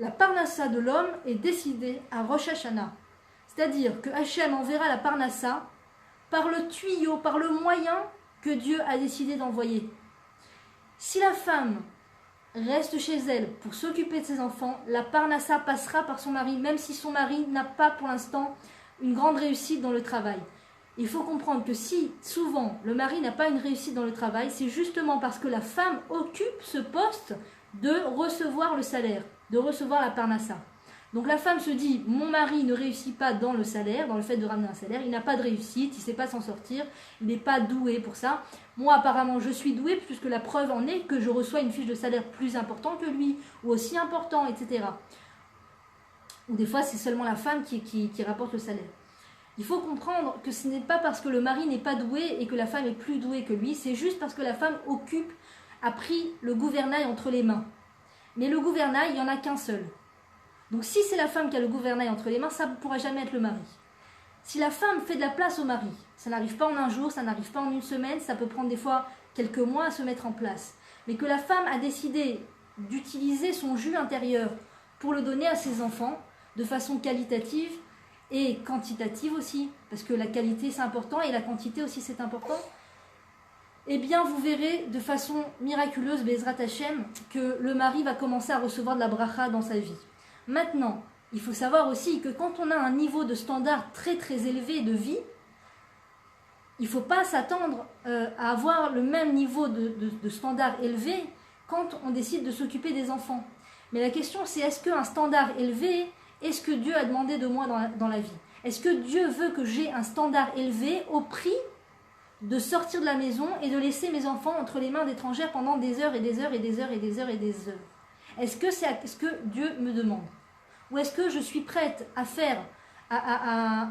La parnassa de l'homme est décidée à Rosh Hashanah. C'est-à-dire que Hachem enverra la parnassa par le tuyau, par le moyen que Dieu a décidé d'envoyer. Si la femme reste chez elle pour s'occuper de ses enfants, la parnassa passera par son mari, même si son mari n'a pas pour l'instant une grande réussite dans le travail. Il faut comprendre que si souvent le mari n'a pas une réussite dans le travail, c'est justement parce que la femme occupe ce poste de recevoir le salaire, de recevoir la parnassa. Donc la femme se dit, mon mari ne réussit pas dans le salaire, dans le fait de ramener un salaire, il n'a pas de réussite, il ne sait pas s'en sortir, il n'est pas doué pour ça. Moi apparemment je suis douée puisque la preuve en est que je reçois une fiche de salaire plus importante que lui, ou aussi important, etc. Ou des fois c'est seulement la femme qui rapporte le salaire. Il faut comprendre que ce n'est pas parce que le mari n'est pas doué et que la femme est plus douée que lui, c'est juste parce que la femme a pris le gouvernail entre les mains. Mais le gouvernail, il n'y en a qu'un seul. Donc si c'est la femme qui a le gouvernail entre les mains, ça ne pourra jamais être le mari. Si la femme fait de la place au mari, ça n'arrive pas en un jour, ça n'arrive pas en une semaine, ça peut prendre des fois quelques mois à se mettre en place. Mais que la femme a décidé d'utiliser son jus intérieur pour le donner à ses enfants de façon qualitative et quantitative aussi, parce que la qualité c'est important et la quantité aussi c'est important, eh bien vous verrez de façon miraculeuse, Bezrat Hashem, que le mari va commencer à recevoir de la bracha dans sa vie. Maintenant, il faut savoir aussi que quand on a un niveau de standard très très élevé de vie, il ne faut pas s'attendre à avoir le même niveau de standard élevé quand on décide de s'occuper des enfants. Mais la question c'est, est-ce qu'un standard élevé, est-ce que Dieu a demandé de moi dans la vie? Est-ce que Dieu veut que j'ai un standard élevé au prix de sortir de la maison et de laisser mes enfants entre les mains d'étrangères pendant des heures et des heures et des heures et des heures et des heures? Est-ce que c'est ce que Dieu me demande? Ou est-ce que je suis prête à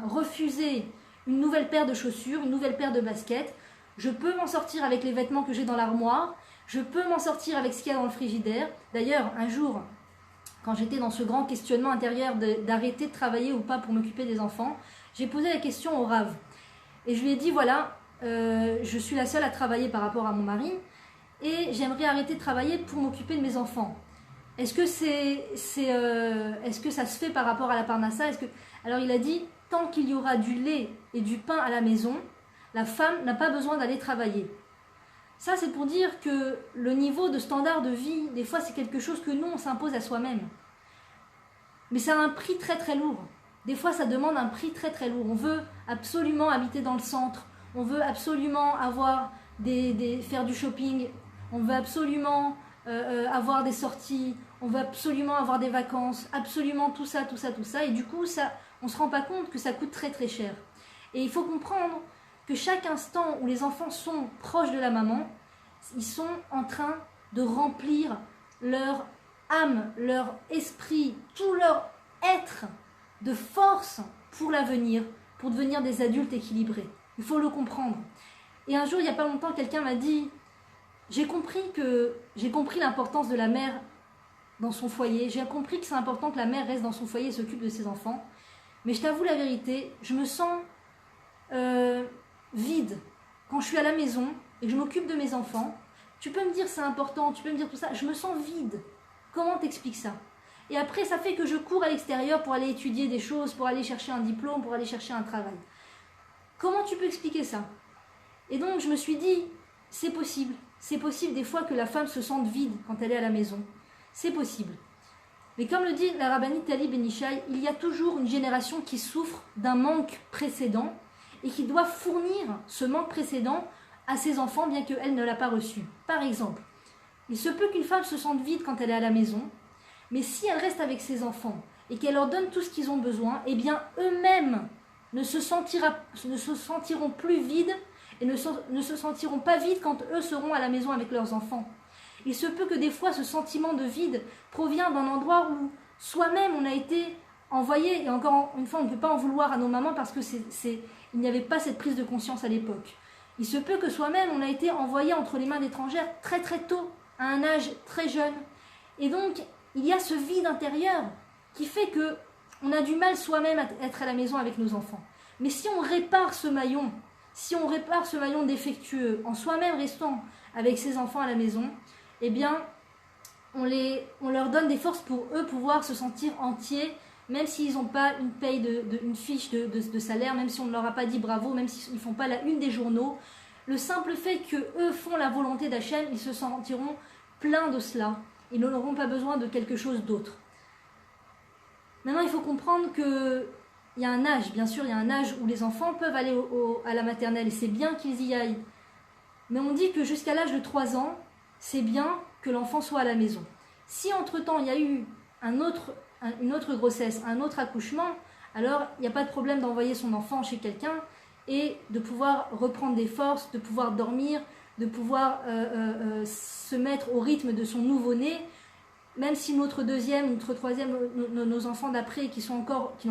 refuser une nouvelle paire de chaussures, une nouvelle paire de baskets? Je peux m'en sortir avec les vêtements que j'ai dans l'armoire, je peux m'en sortir avec ce qu'il y a dans le frigidaire. D'ailleurs, un jour, quand j'étais dans ce grand questionnement intérieur d'arrêter de travailler ou pas pour m'occuper des enfants, j'ai posé la question au Rav. Et je lui ai dit, voilà, je suis la seule à travailler par rapport à mon mari, et j'aimerais arrêter de travailler pour m'occuper de mes enfants. Est-ce que est-ce que ça se fait par rapport à la parnassa? Alors il a dit, tant qu'il y aura du lait et du pain à la maison, la femme n'a pas besoin d'aller travailler. Ça, c'est pour dire que le niveau de standard de vie, des fois, c'est quelque chose que nous, on s'impose à soi-même. Mais ça a un prix très très lourd. Des fois, ça demande un prix très très lourd. On veut absolument habiter dans le centre. On veut absolument avoir faire du shopping. On veut absolument avoir des sorties. On veut absolument avoir des vacances. Absolument tout ça, tout ça, tout ça. Et du coup, on ne se rend pas compte que ça coûte très très cher. Et il faut comprendre que chaque instant où les enfants sont proches de la maman, ils sont en train de remplir leur âme, leur esprit, tout leur être de force pour l'avenir, pour devenir des adultes équilibrés. Il faut le comprendre. Et un jour, il n'y a pas longtemps, quelqu'un m'a dit, j'ai compris l'importance de la mère dans son foyer, j'ai compris que c'est important que la mère reste dans son foyer et s'occupe de ses enfants, mais je t'avoue la vérité, je me sens vide quand je suis à la maison et que je m'occupe de mes enfants. Tu peux me dire c'est important, tu peux me dire tout ça, je me sens vide. Comment t'expliques ça? Et après ça fait que je cours à l'extérieur pour aller étudier des choses, pour aller chercher un diplôme, pour aller chercher un travail. Comment tu peux expliquer ça? Et donc je me suis dit, c'est possible des fois que la femme se sente vide quand elle est à la maison, c'est possible. Mais comme le dit la rabbinite Tali Ben Ishai, il y a toujours une génération qui souffre d'un manque précédent et qui doit fournir ce manque précédent à ses enfants, bien qu'elle ne l'a pas reçu. Par exemple, il se peut qu'une femme se sente vide quand elle est à la maison, mais si elle reste avec ses enfants et qu'elle leur donne tout ce qu'ils ont besoin, eh bien eux-mêmes ne se sentiront plus vides et ne se sentiront pas vides quand eux seront à la maison avec leurs enfants. Il se peut que des fois ce sentiment de vide provient d'un endroit où soi-même on a été envoyé, et encore une fois on ne peut pas en vouloir à nos mamans parce que il n'y avait pas cette prise de conscience à l'époque. Il se peut que soi-même on a été envoyé entre les mains d'étrangères très très tôt, à un âge très jeune. Et donc il y a ce vide intérieur qui fait que on a du mal soi-même à être à la maison avec nos enfants. Mais si on répare ce maillon défectueux en soi-même restant avec ses enfants à la maison, eh bien on leur donne des forces pour eux pouvoir se sentir entiers, même s'ils n'ont pas une paye, une fiche de salaire, même si on ne leur a pas dit bravo, même s'ils ne font pas la une des journaux. Le simple fait qu'eux font la volonté d'Hachem, ils se sentiront pleins de cela. Ils n'auront pas besoin de quelque chose d'autre. Maintenant, il faut comprendre qu'il y a un âge, bien sûr, il y a un âge où les enfants peuvent aller à la maternelle, et c'est bien qu'ils y aillent. Mais on dit que jusqu'à l'âge de 3 ans, c'est bien que l'enfant soit à la maison. Si entre-temps, il y a eu une autre grossesse, un autre accouchement, alors il n'y a pas de problème d'envoyer son enfant chez quelqu'un et de pouvoir reprendre des forces, de pouvoir dormir, de pouvoir se mettre au rythme de son nouveau-né même si notre deuxième, notre troisième, nos enfants d'après qui n'ont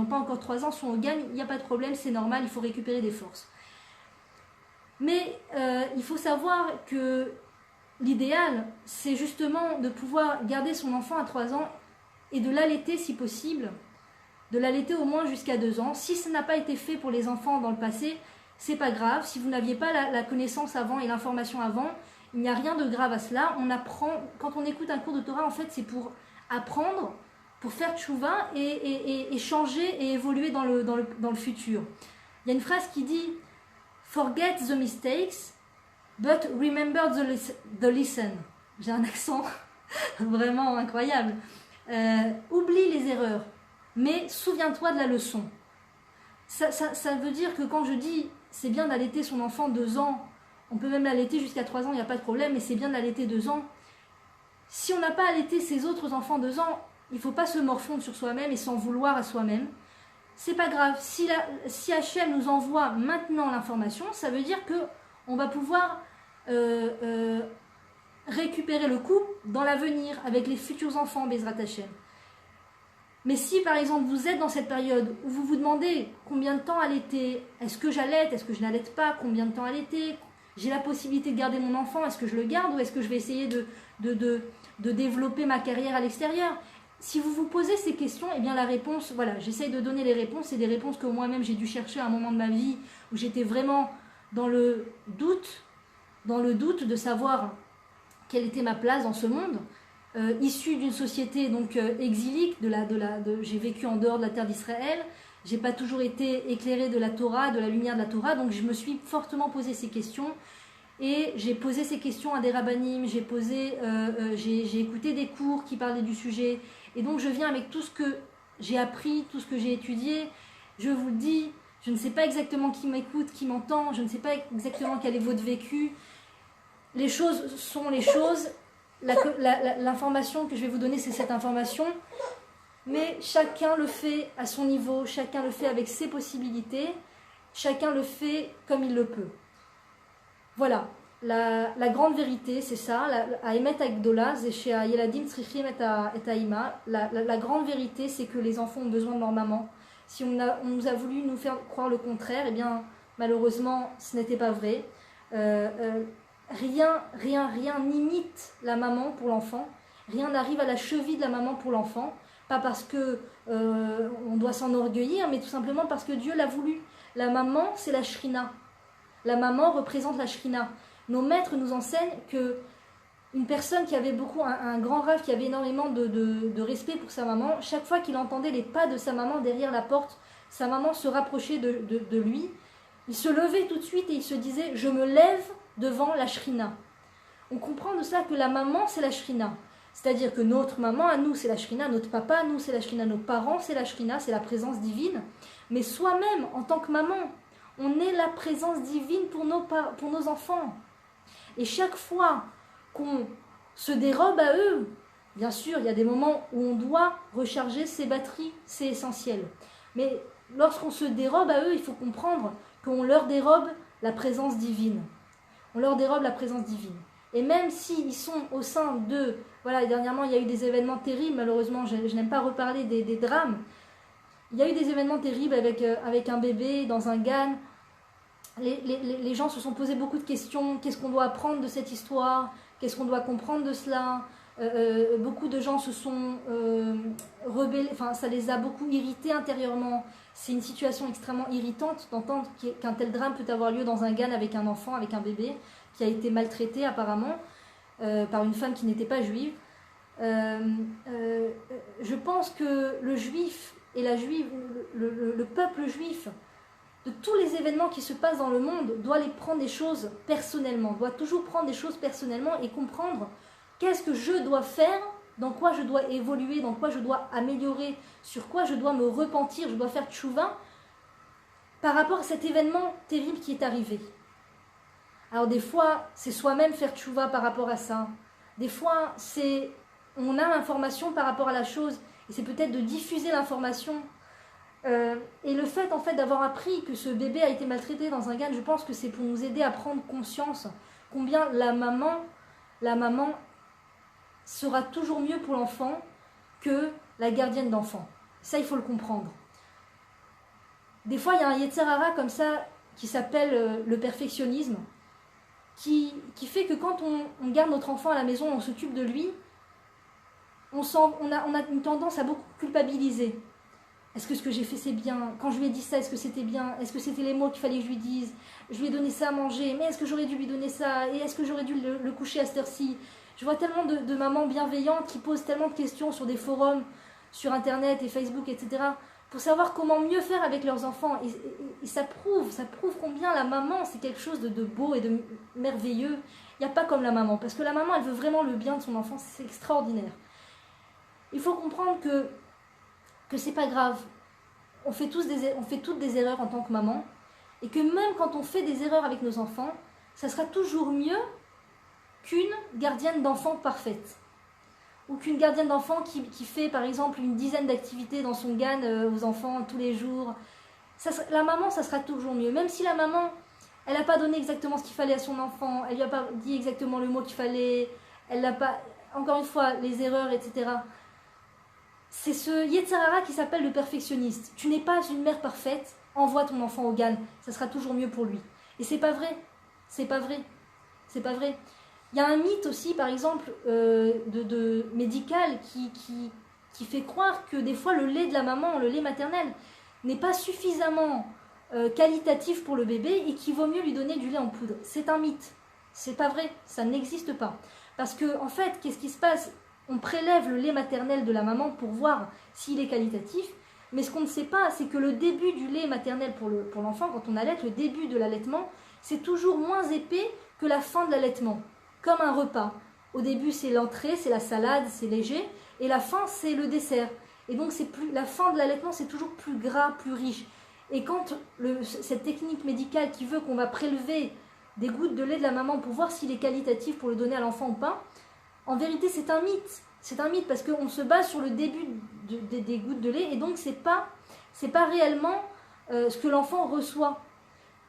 pas encore 3 ans sont au gagne, il n'y a pas de problème, c'est normal, il faut récupérer des forces. Mais il faut savoir que l'idéal, c'est justement de pouvoir garder son enfant à 3 ans et de l'allaiter si possible, de l'allaiter au moins jusqu'à 2 ans. Si ça n'a pas été fait pour les enfants dans le passé, c'est pas grave. Si vous n'aviez pas la connaissance avant et l'information avant, il n'y a rien de grave à cela. On apprend, quand on écoute un cours de Torah, en fait, c'est pour apprendre, pour faire tchouva et changer et évoluer dans le futur. Il y a une phrase qui dit « Forget the mistakes, but remember the listen ». J'ai un accent vraiment incroyable. Oublie les erreurs, mais souviens-toi de la leçon. Ça veut dire que quand je dis c'est bien d'allaiter son enfant 2 ans, on peut même l'allaiter jusqu'à 3 ans, il n'y a pas de problème, mais c'est bien d'allaiter 2 ans. Si on n'a pas allaité ses autres enfants 2 ans, il ne faut pas se morfondre sur soi-même et s'en vouloir à soi-même. C'est pas grave. Si Hachem nous envoie maintenant l'information, ça veut dire qu'on va pouvoir récupérer le coup dans l'avenir avec les futurs enfants, Bezrat Hachem. Mais si par exemple vous êtes dans cette période où vous vous demandez combien de temps allaiter, est-ce que j'allaite, est-ce que je n'allaite pas, combien de temps allaiter, j'ai la possibilité de garder mon enfant, est-ce que je le garde ou est-ce que je vais essayer de développer ma carrière à l'extérieur? Si vous vous posez ces questions, eh bien la réponse, voilà, j'essaye de donner les réponses, c'est des réponses que moi-même j'ai dû chercher à un moment de ma vie où j'étais vraiment dans le doute de savoir quelle était ma place dans ce monde. Issue d'une société donc exilique, j'ai vécu en dehors de la terre d'Israël, j'ai pas toujours été éclairée de la Torah, de la lumière de la Torah, donc je me suis fortement posé ces questions et j'ai posé ces questions à des rabbinim, j'ai écouté des cours qui parlaient du sujet et donc je viens avec tout ce que j'ai appris, tout ce que j'ai étudié. Je vous le dis, je ne sais pas exactement qui m'écoute, qui m'entend, je ne sais pas exactement quel est votre vécu. Les choses sont les choses. L'information que je vais vous donner, c'est cette information, mais chacun le fait à son niveau, chacun le fait avec ses possibilités, chacun le fait comme il le peut. Voilà, la grande vérité, c'est ça, la grande vérité, c'est que les enfants ont besoin de leur maman. Si on nous a voulu nous faire croire le contraire, eh bien, malheureusement, ce n'était pas vrai. Rien n'imite la maman pour l'enfant. Rien n'arrive à la cheville de la maman pour l'enfant. Pas parce que on doit s'enorgueillir, mais tout simplement parce que Dieu l'a voulu. La maman, c'est la shrina. La maman représente la shrina. Nos maîtres nous enseignent que une personne qui avait un grand rave, qui avait énormément de respect pour sa maman, chaque fois qu'il entendait les pas de sa maman derrière la porte, sa maman se rapprochait de lui. Il se levait tout de suite et il se disait « Je me lève devant la shrina ». On comprend de cela que la maman, c'est la shrina. C'est-à-dire que notre maman, à nous, c'est la shrina, notre papa, à nous, c'est la shrina, nos parents, c'est la shrina, c'est la présence divine. Mais soi-même, en tant que maman, on est la présence divine pour nos enfants. Et chaque fois qu'on se dérobe à eux, bien sûr, il y a des moments où on doit recharger ses batteries, c'est essentiel. Mais lorsqu'on se dérobe à eux, il faut comprendre qu'on leur dérobe la présence divine. On leur dérobe la présence divine. Et même s'ils sont au sein de... Voilà, dernièrement, il y a eu des événements terribles, malheureusement, je n'aime pas reparler des drames. Il y a eu des événements terribles avec un bébé dans un GAN. Les gens se sont posé beaucoup de questions. Qu'est-ce qu'on doit apprendre de cette histoire? Qu'est-ce qu'on doit comprendre de cela? Beaucoup de gens se sont rebellés, enfin, ça les a beaucoup irrités intérieurement. C'est une situation extrêmement irritante d'entendre qu'un tel drame peut avoir lieu dans un GAN avec un enfant, avec un bébé qui a été maltraité apparemment par une femme qui n'était pas juive. Je pense que le juif et la juive, le peuple juif, de tous les événements qui se passent dans le monde, doit les prendre des choses personnellement, doit toujours prendre des choses personnellement et comprendre qu'est-ce que je dois faire, dans quoi je dois évoluer, dans quoi je dois améliorer, sur quoi je dois me repentir, je dois faire tchouva par rapport à cet événement terrible qui est arrivé. Alors des fois, c'est soi-même faire tchouva par rapport à ça. Des fois, on a l'information par rapport à la chose, et c'est peut-être de diffuser l'information. Et le fait, en fait, d'avoir appris que ce bébé a été maltraité dans un GAN, je pense que c'est pour nous aider à prendre conscience combien la maman sera toujours mieux pour l'enfant que la gardienne d'enfant. Ça, il faut le comprendre. Des fois, il y a un Yetzer Hara comme ça qui s'appelle le perfectionnisme, qui fait que quand on garde notre enfant à la maison, on s'occupe de lui, on a une tendance à beaucoup culpabiliser. Est-ce que ce que j'ai fait c'est bien? Quand je lui ai dit ça, est-ce que c'était bien? Est-ce que c'était les mots qu'il fallait que je lui dise? Je lui ai donné ça à manger, mais est-ce que j'aurais dû lui donner ça? Et est-ce que j'aurais dû le coucher à cette heure-ci? Je vois tellement de mamans bienveillantes qui posent tellement de questions sur des forums, sur Internet et Facebook, etc., pour savoir comment mieux faire avec leurs enfants. Et ça prouve combien la maman, c'est quelque chose de beau et de merveilleux. Il n'y a pas comme la maman, parce que la maman, elle veut vraiment le bien de son enfant, c'est extraordinaire. Il faut comprendre que c'est pas grave. On fait toutes des erreurs en tant que maman, et que même quand on fait des erreurs avec nos enfants, ça sera toujours mieux qu'une gardienne d'enfant parfaite. Ou qu'une gardienne d'enfant qui fait par exemple une dizaine d'activités dans son GAN aux enfants tous les jours. La maman, ça sera toujours mieux. Même si la maman, elle n'a pas donné exactement ce qu'il fallait à son enfant, elle lui a pas dit exactement le mot qu'il fallait, elle n'a pas, encore une fois, les erreurs, etc. C'est ce Yetzer Hara qui s'appelle le perfectionniste. Tu n'es pas une mère parfaite, envoie ton enfant au GAN, ça sera toujours mieux pour lui. Et c'est pas vrai. C'est pas vrai. C'est pas vrai. Il y a un mythe aussi, par exemple, médical qui fait croire que des fois le lait de la maman, le lait maternel, n'est pas suffisamment qualitatif pour le bébé et qu'il vaut mieux lui donner du lait en poudre. C'est un mythe. C'est pas vrai. Ça n'existe pas. Parce que, en fait, qu'est-ce qui se passe? On prélève le lait maternel de la maman pour voir s'il est qualitatif. Mais ce qu'on ne sait pas, c'est que le début du lait maternel pour l'enfant, quand on allaite, le début de l'allaitement, c'est toujours moins épais que la fin de l'allaitement. Comme un repas. Au début, c'est l'entrée, c'est la salade, c'est léger. Et la fin, c'est le dessert. Et donc, la fin de l'allaitement, c'est toujours plus gras, plus riche. Et quand cette technique médicale qui veut qu'on va prélever des gouttes de lait de la maman pour voir s'il est qualitatif pour le donner à l'enfant ou pas, en vérité, c'est un mythe. C'est un mythe parce qu'on se base sur le début des gouttes de lait et donc c'est pas réellement ce que l'enfant reçoit.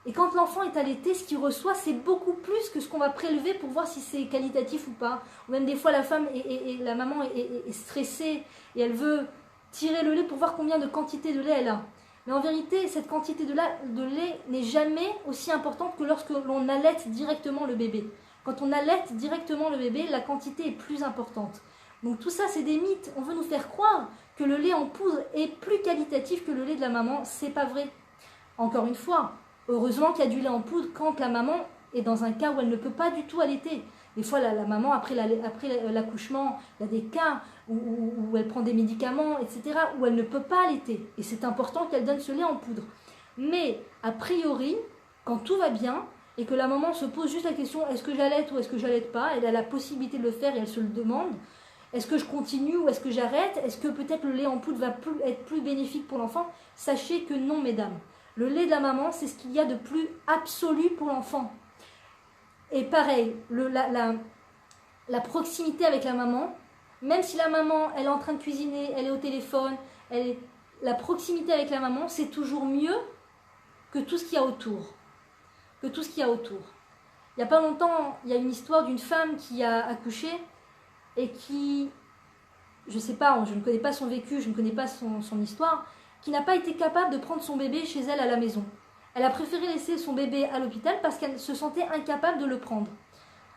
Et quand l'enfant est allaité, ce qu'il reçoit, c'est beaucoup plus que ce qu'on va prélever pour voir si c'est qualitatif ou pas. Ou même des fois, la femme et la maman est stressée et elle veut tirer le lait pour voir combien de quantité de lait elle a. Mais en vérité, cette quantité de lait n'est jamais aussi importante que lorsque l'on allaite directement le bébé. Quand on allaite directement le bébé, la quantité est plus importante. Donc tout ça, c'est des mythes. On veut nous faire croire que le lait en poudre est plus qualitatif que le lait de la maman. C'est pas vrai. Encore une fois, heureusement qu'il y a du lait en poudre quand la maman est dans un cas où elle ne peut pas du tout allaiter. Des fois, la maman, après l'accouchement, il y a des cas où elle prend des médicaments, etc., où elle ne peut pas allaiter. Et c'est important qu'elle donne ce lait en poudre. Mais, a priori, quand tout va bien, et que la maman se pose juste la question, est-ce que j'allaite ou est-ce que j'allaite pas? Elle a la possibilité de le faire et elle se le demande. Est-ce que je continue ou est-ce que j'arrête? Est-ce que peut-être le lait en poudre va être plus bénéfique pour l'enfant? Sachez que non, mesdames. Le lait de la maman, c'est ce qu'il y a de plus absolu pour l'enfant. Et pareil, la proximité avec la maman, même si la maman, elle est en train de cuisiner, elle est au téléphone, la proximité avec la maman, c'est toujours mieux que tout ce qu'il y a autour. Il n'y a pas longtemps, il y a une histoire d'une femme qui a accouché et qui, je sais pas, je ne connais pas son vécu, je ne connais pas son histoire, qui n'a pas été capable de prendre son bébé chez elle à la maison. Elle a préféré laisser son bébé à l'hôpital parce qu'elle se sentait incapable de le prendre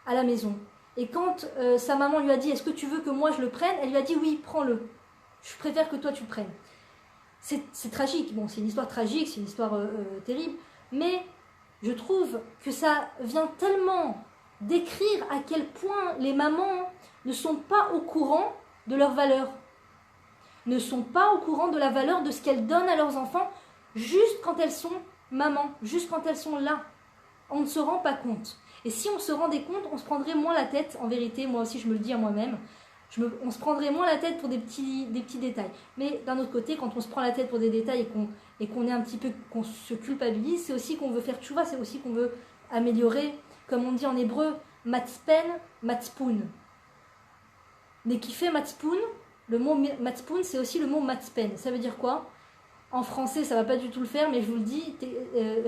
à la maison. Et quand sa maman lui a dit « Est-ce que tu veux que moi je le prenne ?» Elle lui a dit « Oui, prends-le. Je préfère que toi tu le prennes. » C'est tragique. Bon, c'est une histoire tragique, c'est une histoire terrible. Mais je trouve que ça vient tellement décrire à quel point les mamans ne sont pas au courant de leur valeur. Ne sont pas au courant de la valeur de ce qu'elles donnent à leurs enfants juste quand elles sont mamans, juste quand elles sont là. On ne se rend pas compte. Et si on se rendait compte, on se prendrait moins la tête, en vérité, moi aussi je me le dis à moi-même, on se prendrait moins la tête pour des petits détails. Mais d'un autre côté, quand on se prend la tête pour des détails et qu'on est un petit peu, qu'on se culpabilise, c'est aussi qu'on veut faire tchouva, c'est aussi qu'on veut améliorer, comme on dit en hébreu, matzpen, matzpoun. Mais qui fait matzpoun, le mot matzpoun, c'est aussi le mot matzpen. Ça veut dire quoi? En français, ça ne va pas du tout le faire, mais je vous le dis,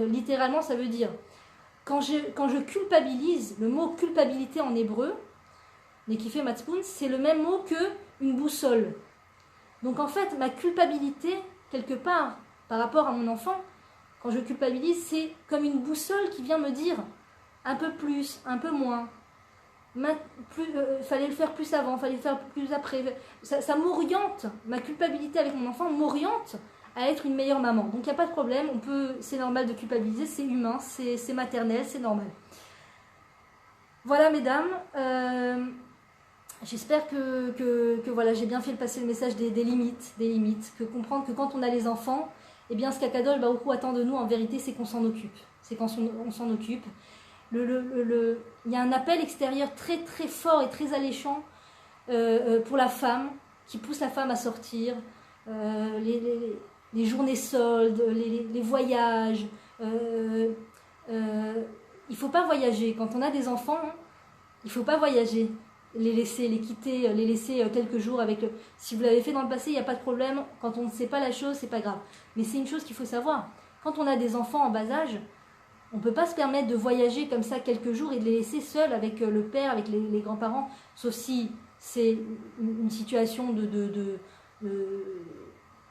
littéralement, ça veut dire, quand je culpabilise, le mot culpabilité en hébreu, Nekifé Matzpoun, c'est le même mot que une boussole. Donc en fait, ma culpabilité, quelque part, par rapport à mon enfant, quand je culpabilise, c'est comme une boussole qui vient me dire un peu plus, un peu moins. Fallait le faire plus avant, fallait le faire plus après. Ça m'oriente, ma culpabilité avec mon enfant m'oriente à être une meilleure maman. Donc il n'y a pas de problème, c'est normal de culpabiliser, c'est humain, c'est maternel, c'est normal. Voilà mesdames, j'espère que voilà, j'ai bien fait de passer le message des limites, que comprendre que quand on a les enfants, eh bien ce qu'Akadosh Baruch Hu attend de nous en vérité, c'est qu'on s'en occupe. C'est quand on s'en occupe. Il y a un appel extérieur très très fort et très alléchant pour la femme, qui pousse la femme à sortir, les journées soldes, les voyages. Il ne faut pas voyager. Quand on a des enfants, il ne faut pas voyager. Les laisser, les quitter, les laisser quelques jours avec eux. Si vous l'avez fait dans le passé, il n'y a pas de problème. Quand on ne sait pas la chose, c'est pas grave. Mais c'est une chose qu'il faut savoir. Quand on a des enfants en bas âge, on ne peut pas se permettre de voyager comme ça quelques jours et de les laisser seuls avec le père, avec les grands-parents, sauf si c'est une situation de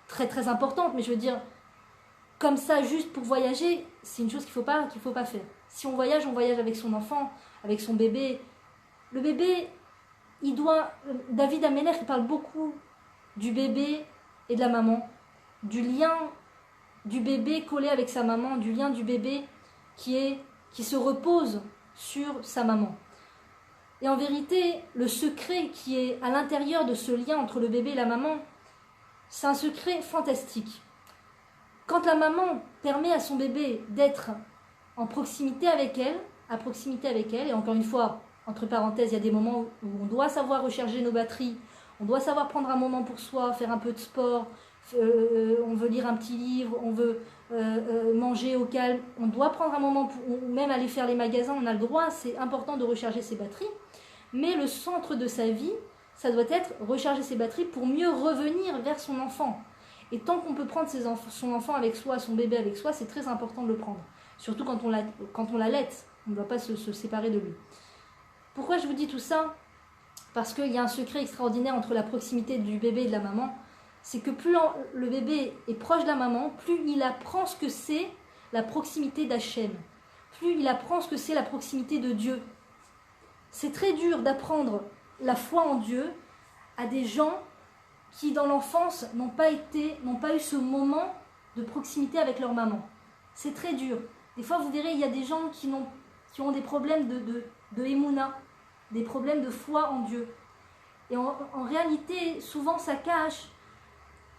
très très importante. Mais je veux dire, comme ça, juste pour voyager, c'est une chose qu'il faut pas faire. Si on voyage avec son enfant, avec son bébé. Le bébé, David Ameller, il parle beaucoup du bébé et de la maman, du lien du bébé collé avec sa maman, du lien du bébé qui se repose sur sa maman. Et en vérité, le secret qui est à l'intérieur de ce lien entre le bébé et la maman, c'est un secret fantastique. Quand la maman permet à son bébé d'être en proximité avec elle, et encore une fois, entre parenthèses, il y a des moments où on doit savoir recharger nos batteries, on doit savoir prendre un moment pour soi, faire un peu de sport, on veut lire un petit livre, on veut manger au calme, on doit prendre un moment, ou même aller faire les magasins, on a le droit, c'est important de recharger ses batteries, mais le centre de sa vie, ça doit être recharger ses batteries pour mieux revenir vers son enfant. Et tant qu'on peut prendre son enfant avec soi, son bébé avec soi, c'est très important de le prendre. Surtout quand on l'allaite, on ne doit pas se séparer de lui. Pourquoi je vous dis tout ça ? Parce qu'il y a un secret extraordinaire entre la proximité du bébé et de la maman. C'est que plus le bébé est proche de la maman, plus il apprend ce que c'est la proximité d'Hachem. Plus il apprend ce que c'est la proximité de Dieu. C'est très dur d'apprendre la foi en Dieu à des gens qui, dans l'enfance, n'ont pas eu ce moment de proximité avec leur maman. C'est très dur. Des fois, vous verrez, il y a des gens qui ont des problèmes de émouna, des problèmes de foi en Dieu. Et en réalité, souvent, ça cache.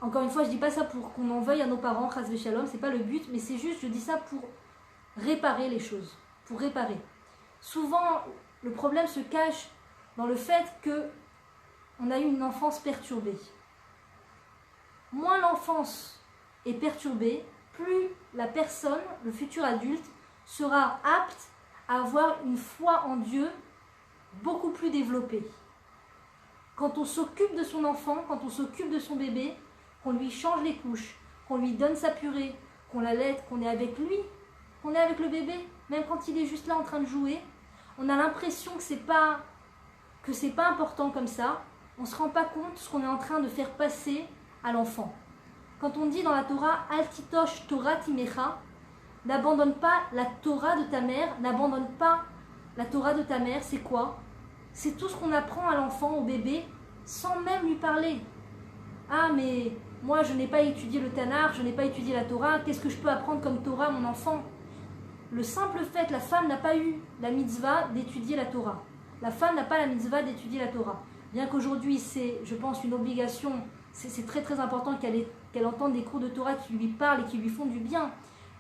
Encore une fois, je ne dis pas ça pour qu'on en veuille à nos parents, chas v'shalom, c'est pas le but, mais c'est juste, je dis ça pour réparer les choses, pour réparer. Souvent, le problème se cache dans le fait qu'on a eu une enfance perturbée. Moins l'enfance est perturbée, plus la personne, le futur adulte, sera apte à avoir une foi en Dieu beaucoup plus développée. Quand on s'occupe de son enfant, quand on s'occupe de son bébé, qu'on lui change les couches, qu'on lui donne sa purée, qu'on l'allaite, qu'on est avec lui, qu'on est avec le bébé, même quand il est juste là en train de jouer, on a l'impression que c'est pas important comme ça. On ne se rend pas compte de ce qu'on est en train de faire passer à l'enfant. Quand on dit dans la Torah « Altitosh Torah timecha », n'abandonne pas la Torah de ta mère, n'abandonne pas la Torah de ta mère, c'est quoi ? C'est tout ce qu'on apprend à l'enfant, au bébé, sans même lui parler. Ah, mais moi je n'ai pas étudié le Tanakh, je n'ai pas étudié la Torah, qu'est-ce que je peux apprendre comme Torah à mon enfant ? Le simple fait, la femme n'a pas eu la mitzvah d'étudier la Torah. La femme n'a pas la mitzvah d'étudier la Torah. Bien qu'aujourd'hui c'est, je pense, une obligation, c'est très très important qu'elle entende des cours de Torah qui lui parlent et qui lui font du bien.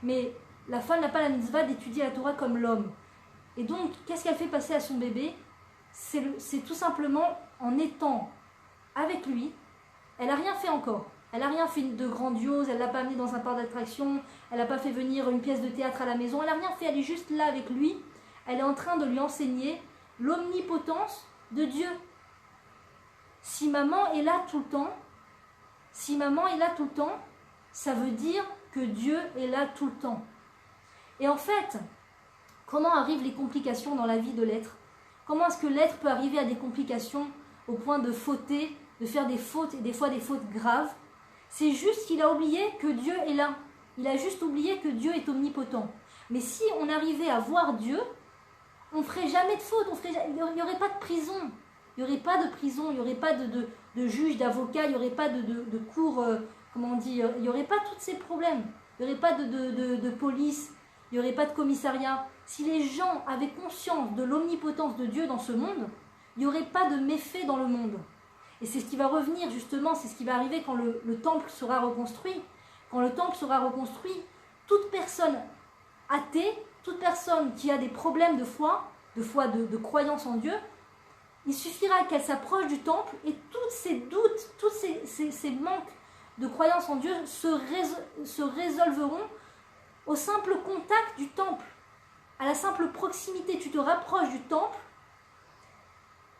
Mais la femme n'a pas la mitzvah d'étudier la Torah comme l'homme. Et donc, qu'est-ce qu'elle fait passer à son bébé ? C'est tout simplement en étant avec lui. Elle n'a rien fait encore. Elle n'a rien fait de grandiose, elle ne l'a pas amené dans un parc d'attractions, elle n'a pas fait venir une pièce de théâtre à la maison, elle n'a rien fait, elle est juste là avec lui. Elle est en train de lui enseigner l'omnipotence de Dieu. Si maman est là tout le temps, ça veut dire que Dieu est là tout le temps. Et en fait, comment arrivent les complications dans la vie de l'être ? Comment est-ce que l'être peut arriver à des complications au point de fauter, de faire des fautes et des fois des fautes graves? C'est juste qu'il a oublié que Dieu est là. Il a juste oublié que Dieu est omnipotent. Mais si on arrivait à voir Dieu, on ne ferait jamais de faute, il n'y aurait pas de prison. Il n'y aurait pas de prison, il n'y aurait pas de juge, d'avocat, il n'y aurait pas de cours, comment dire, il n'y aurait pas tous ces problèmes. Il n'y aurait pas de police, il n'y aurait pas de commissariat. Si les gens avaient conscience de l'omnipotence de Dieu dans ce monde, il n'y aurait pas de méfaits dans le monde. Et c'est ce qui va revenir justement, c'est ce qui va arriver quand le temple sera reconstruit. Quand le temple sera reconstruit, toute personne athée, toute personne qui a des problèmes de foi, de croyance en Dieu, il suffira qu'elle s'approche du temple et tous ces doutes, tous ces manques de croyance en Dieu se résolveront au simple contact du temple, à la simple proximité. Tu te rapproches du temple,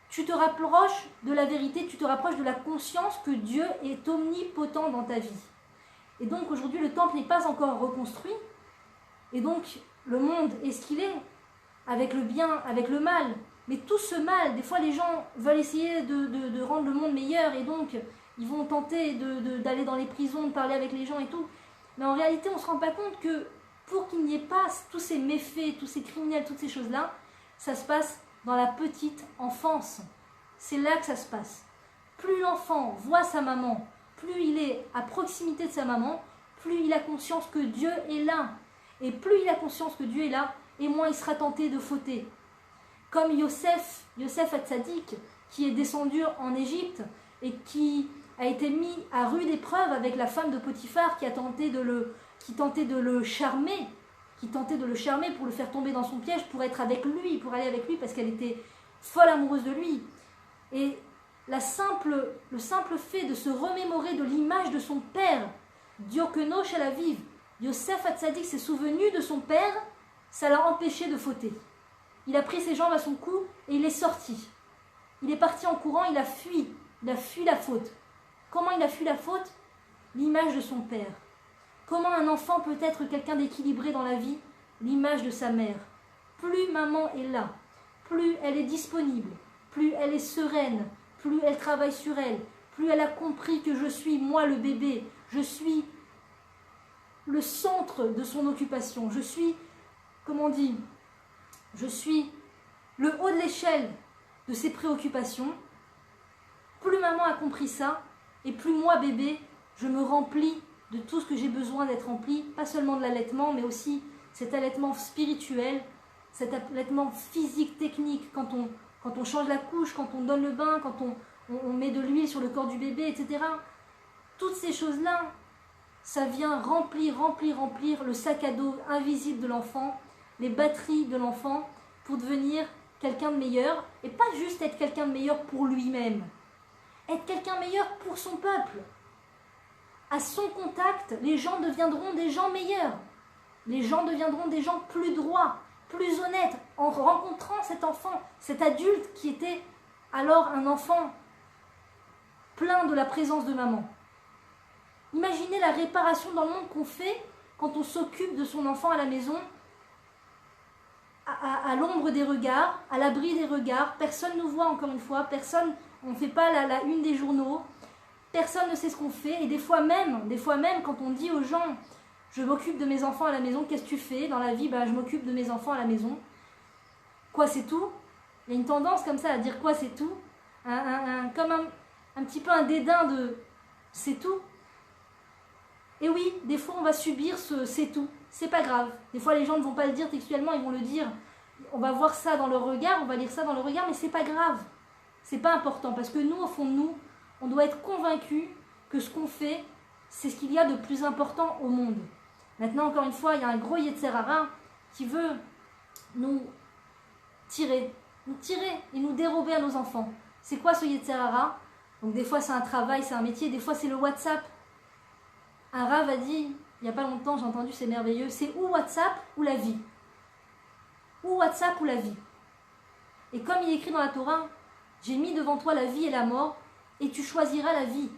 tu te rapproches de la vérité, tu te rapproches de la conscience que Dieu est omnipotent dans ta vie. Et donc aujourd'hui le temple n'est pas encore reconstruit, et donc le monde est ce qu'il est, avec le bien, avec le mal. Mais tout ce mal, des fois les gens veulent essayer de rendre le monde meilleur, et donc ils vont tenter d'aller dans les prisons, de parler avec les gens et tout. Mais en réalité on ne se rend pas compte que pour qu'il n'y ait pas tous ces méfaits, tous ces criminels, toutes ces choses-là, ça se passe dans la petite enfance. C'est là que ça se passe. Plus l'enfant voit sa maman, plus il est à proximité de sa maman, plus il a conscience que Dieu est là. Et plus il a conscience que Dieu est là, et moins il sera tenté de fauter. Comme Yosef Hatzadik, qui est descendu en Égypte et qui a été mis à rude épreuve avec la femme de Potiphar qui tentait de le charmer, pour le faire tomber dans son piège, pour être avec lui, pour aller avec lui, parce qu'elle était folle amoureuse de lui. Et le simple fait de se remémorer de l'image de son père, Diokeno Shalaviv, Yosef Hatzadik s'est souvenu de son père, ça l'a empêché de fauter. Il a pris ses jambes à son cou et il est sorti. Il est parti en courant, il a fui la faute. Comment il a fui la faute? L'image de son père. Comment un enfant peut être quelqu'un d'équilibré dans la vie? L'image de sa mère. Plus maman est là, plus elle est disponible, plus elle est sereine, plus elle travaille sur elle, plus elle a compris que je suis, moi le bébé, je suis le centre de son occupation, je suis, je suis le haut de l'échelle de ses préoccupations. Plus maman a compris ça, et plus moi bébé, je me remplis de tout ce que j'ai besoin d'être rempli, pas seulement de l'allaitement, mais aussi cet allaitement spirituel, cet allaitement physique, technique, quand on change la couche, quand on donne le bain, quand on met de l'huile sur le corps du bébé, etc. Toutes ces choses-là, ça vient remplir le sac à dos invisible de l'enfant, les batteries de l'enfant, pour devenir quelqu'un de meilleur, et pas juste être quelqu'un de meilleur pour lui-même, être quelqu'un de meilleur pour son peuple. À son contact, les gens deviendront des gens meilleurs. Les gens deviendront des gens plus droits, plus honnêtes, en rencontrant cet enfant, cet adulte qui était alors un enfant plein de la présence de maman. Imaginez la réparation dans le monde qu'on fait quand on s'occupe de son enfant à la maison, à l'ombre des regards, à l'abri des regards. Personne ne nous voit, encore une fois, personne, on ne fait pas la une des journaux, personne ne sait ce qu'on fait. Et des fois même, quand on dit aux gens, je m'occupe de mes enfants à la maison, qu'est-ce que tu fais dans la vie? Je m'occupe de mes enfants à la maison. Quoi, c'est tout? Il y a une tendance comme ça à dire quoi, c'est tout, comme un petit peu un dédain de c'est tout. Et oui, des fois on va subir ce c'est tout, c'est pas grave. Des fois les gens ne vont pas le dire textuellement, ils vont le dire, on va voir ça dans leur regard, on va lire ça dans leur regard, mais c'est pas grave, c'est pas important, parce que nous, au fond de nous, on doit être convaincus que ce qu'on fait, c'est ce qu'il y a de plus important au monde. Maintenant, encore une fois, il y a un gros Yetzer Hara qui veut nous tirer et nous dérober à nos enfants. C'est quoi ce Yetzer Hara? Donc des fois c'est un travail, c'est un métier, des fois c'est le WhatsApp. Un Rav a dit, il n'y a pas longtemps, j'ai entendu, c'est merveilleux, c'est ou WhatsApp ou la vie. Ou WhatsApp ou la vie. Et comme il est écrit dans la Torah, j'ai mis devant toi la vie et la mort, et tu choisiras la vie.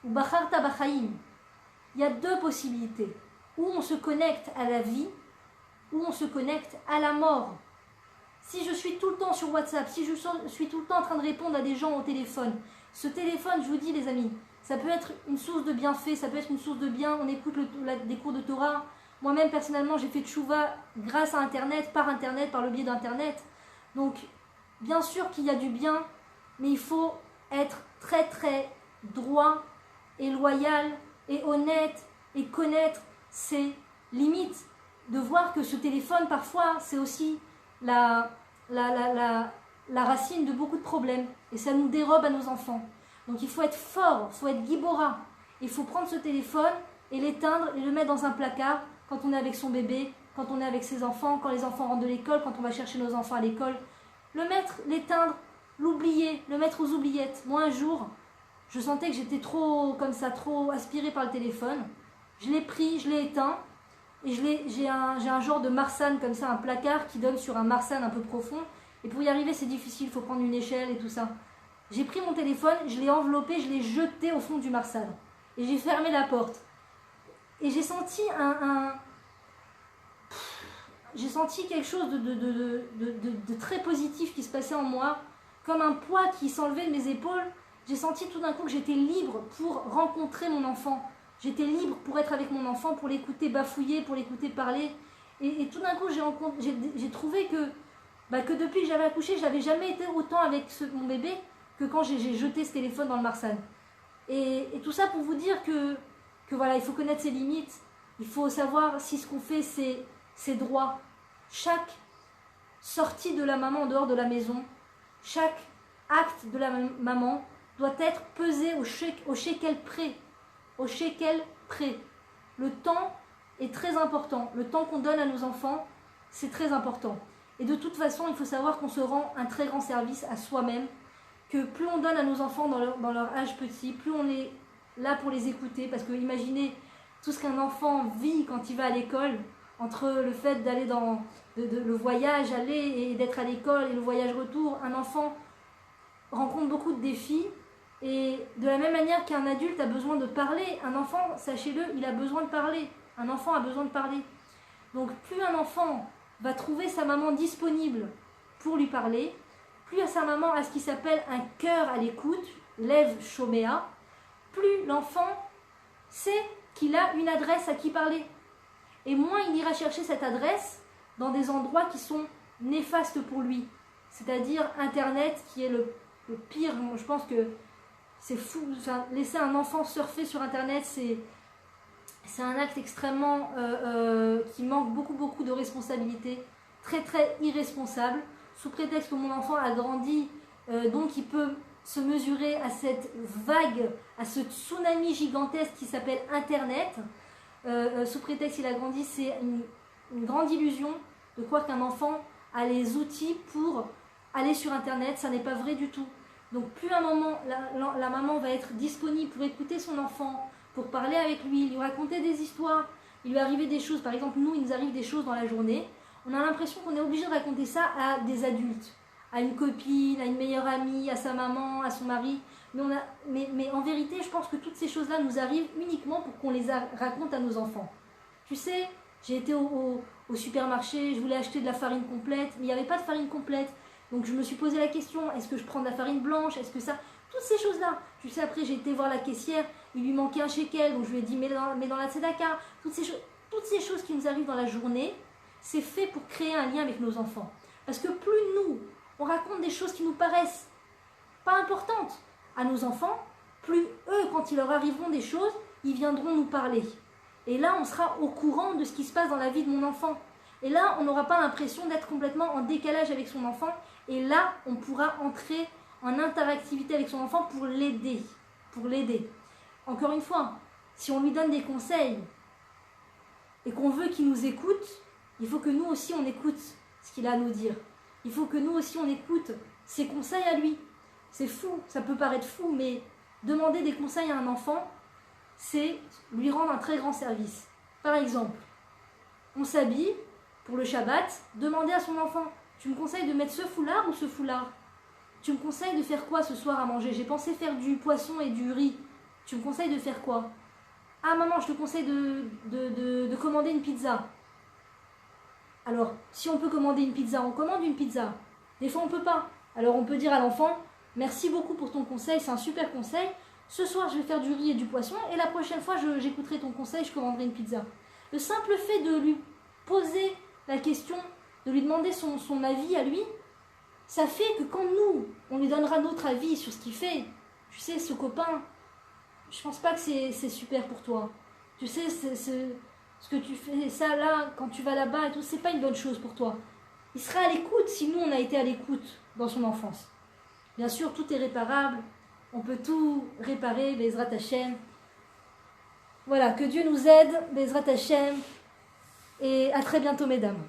Ou Bacharta Bachaim. Il y a deux possibilités. Ou on se connecte à la vie, ou on se connecte à la mort. Si je suis tout le temps sur WhatsApp, si je suis tout le temps en train de répondre à des gens au téléphone, ce téléphone, je vous dis les amis, ça peut être une source de bienfait, ça peut être une source de bien, on écoute des cours de Torah. Moi-même, personnellement, j'ai fait tchouva grâce à Internet, par le biais d'Internet. Donc, bien sûr qu'il y a du bien, mais il faut être très très droit et loyal et honnête et connaître ses limites. De voir que ce téléphone, parfois, c'est aussi la racine de beaucoup de problèmes. Et ça nous dérobe à nos enfants. Donc il faut être fort, il faut être gibora. Il faut prendre ce téléphone et l'éteindre et le mettre dans un placard quand on est avec son bébé, quand on est avec ses enfants, quand les enfants rentrent de l'école, quand on va chercher nos enfants à l'école. Le mettre, l'éteindre, l'oublier, le mettre aux oubliettes. Moi un jour, je sentais que j'étais trop comme ça, trop aspirée par le téléphone. Je l'ai pris, je l'ai éteint. Et j'ai un genre de marsane comme ça, un placard qui donne sur un marsane un peu profond. Et pour y arriver, c'est difficile, il faut prendre une échelle et tout ça. J'ai pris mon téléphone, je l'ai enveloppé, je l'ai jeté au fond du marsane. Et j'ai fermé la porte. Et j'ai senti j'ai senti quelque chose de très positif qui se passait en moi, comme un poids qui s'enlevait de mes épaules. J'ai senti tout d'un coup que j'étais libre pour rencontrer mon enfant. J'étais libre pour être avec mon enfant, pour l'écouter bafouiller, pour l'écouter parler. Et tout d'un coup, j'ai trouvé que depuis que j'avais accouché, je n'avais jamais été autant avec mon bébé que quand j'ai jeté ce téléphone dans le marsane. Et tout ça pour vous dire que voilà, il faut connaître ses limites. Il faut savoir si ce qu'on fait, c'est droit. Chaque sortie de la maman en dehors de la maison, chaque acte de la maman doit être pesé au shekel près. Au shekel près. Le temps est très important. Le temps qu'on donne à nos enfants, c'est très important. Et de toute façon, il faut savoir qu'on se rend un très grand service à soi-même, que plus on donne à nos enfants dans leur âge petit, plus on est là pour les écouter. Parce que imaginez tout ce qu'un enfant vit quand il va à l'école, entre le fait d'aller le voyage, aller et d'être à l'école et le voyage retour. Un enfant rencontre beaucoup de défis. Et de la même manière qu'un adulte a besoin de parler, un enfant, sachez-le, il a besoin de parler. Un enfant a besoin de parler. Donc plus un enfant va trouver sa maman disponible pour lui parler, plus sa maman a ce qui s'appelle un cœur à l'écoute, lève shoméa, plus l'enfant sait qu'il a une adresse à qui parler. Et moins il ira chercher cette adresse dans des endroits qui sont néfastes pour lui. C'est-à-dire Internet qui est le pire. Je pense que c'est fou. Enfin, laisser un enfant surfer sur Internet, c'est un acte extrêmement qui manque beaucoup de responsabilité, très très irresponsable, sous prétexte que mon enfant a grandi, donc il peut se mesurer à cette vague, à ce tsunami gigantesque qui s'appelle Internet. Sous prétexte qu'il a grandi, c'est une grande illusion de croire qu'un enfant a les outils pour aller sur Internet. Ça n'est pas vrai du tout. Donc plus un moment, la maman va être disponible pour écouter son enfant, pour parler avec lui, lui raconter des histoires, il lui arrive des choses. Par exemple, nous, il nous arrive des choses dans la journée. On a l'impression qu'on est obligé de raconter ça à des adultes, à une copine, à une meilleure amie, à sa maman, à son mari. Mais en vérité, je pense que toutes ces choses-là nous arrivent uniquement pour qu'on les raconte à nos enfants. Tu sais, j'ai été au supermarché, je voulais acheter de la farine complète, mais il n'y avait pas de farine complète. Donc je me suis posé la question, est-ce que je prends de la farine blanche? Est-ce que ça... Toutes ces choses-là. Tu sais, après j'ai été voir la caissière, il lui manquait un shekel, donc je lui ai dit mets dans la tzedaka. Toutes ces choses qui nous arrivent dans la journée, c'est fait pour créer un lien avec nos enfants. Parce que plus nous, on raconte des choses qui nous paraissent pas importantes à nos enfants, plus eux, quand il leur arriveront des choses, ils viendront nous parler. Et là, on sera au courant de ce qui se passe dans la vie de mon enfant. Et là, on n'aura pas l'impression d'être complètement en décalage avec son enfant. Et là, on pourra entrer en interactivité avec son enfant pour l'aider. Encore une fois, si on lui donne des conseils et qu'on veut qu'il nous écoute, il faut que nous aussi on écoute ce qu'il a à nous dire. Il faut que nous aussi on écoute ses conseils à lui. C'est fou, ça peut paraître fou, mais demander des conseils à un enfant, c'est lui rendre un très grand service. Par exemple, on s'habille pour le Shabbat, demandez à son enfant, tu me conseilles de mettre ce foulard ou ce foulard? Tu me conseilles de faire quoi ce soir à manger? J'ai pensé faire du poisson et du riz. Tu me conseilles de faire quoi? Ah maman, je te conseille de commander une pizza. Alors, si on peut commander une pizza, on commande une pizza. Des fois, on ne peut pas. Alors, on peut dire à l'enfant, merci beaucoup pour ton conseil, c'est un super conseil. Ce soir, je vais faire du riz et du poisson, et la prochaine fois, j'écouterai ton conseil, je commanderai une pizza. Le simple fait de lui poser la question, de lui demander son avis à lui, ça fait que quand nous, on lui donnera notre avis sur ce qu'il fait, tu sais, ce copain, je pense pas que c'est super pour toi. Tu sais, ce que tu fais, ça là, quand tu vas là-bas et tout, c'est pas une bonne chose pour toi. Il sera à l'écoute si nous, on a été à l'écoute dans son enfance. Bien sûr, tout est réparable. On peut tout réparer, Bezrat Hashem. Voilà, que Dieu nous aide, Bezrat Hashem. Et à très bientôt, mesdames.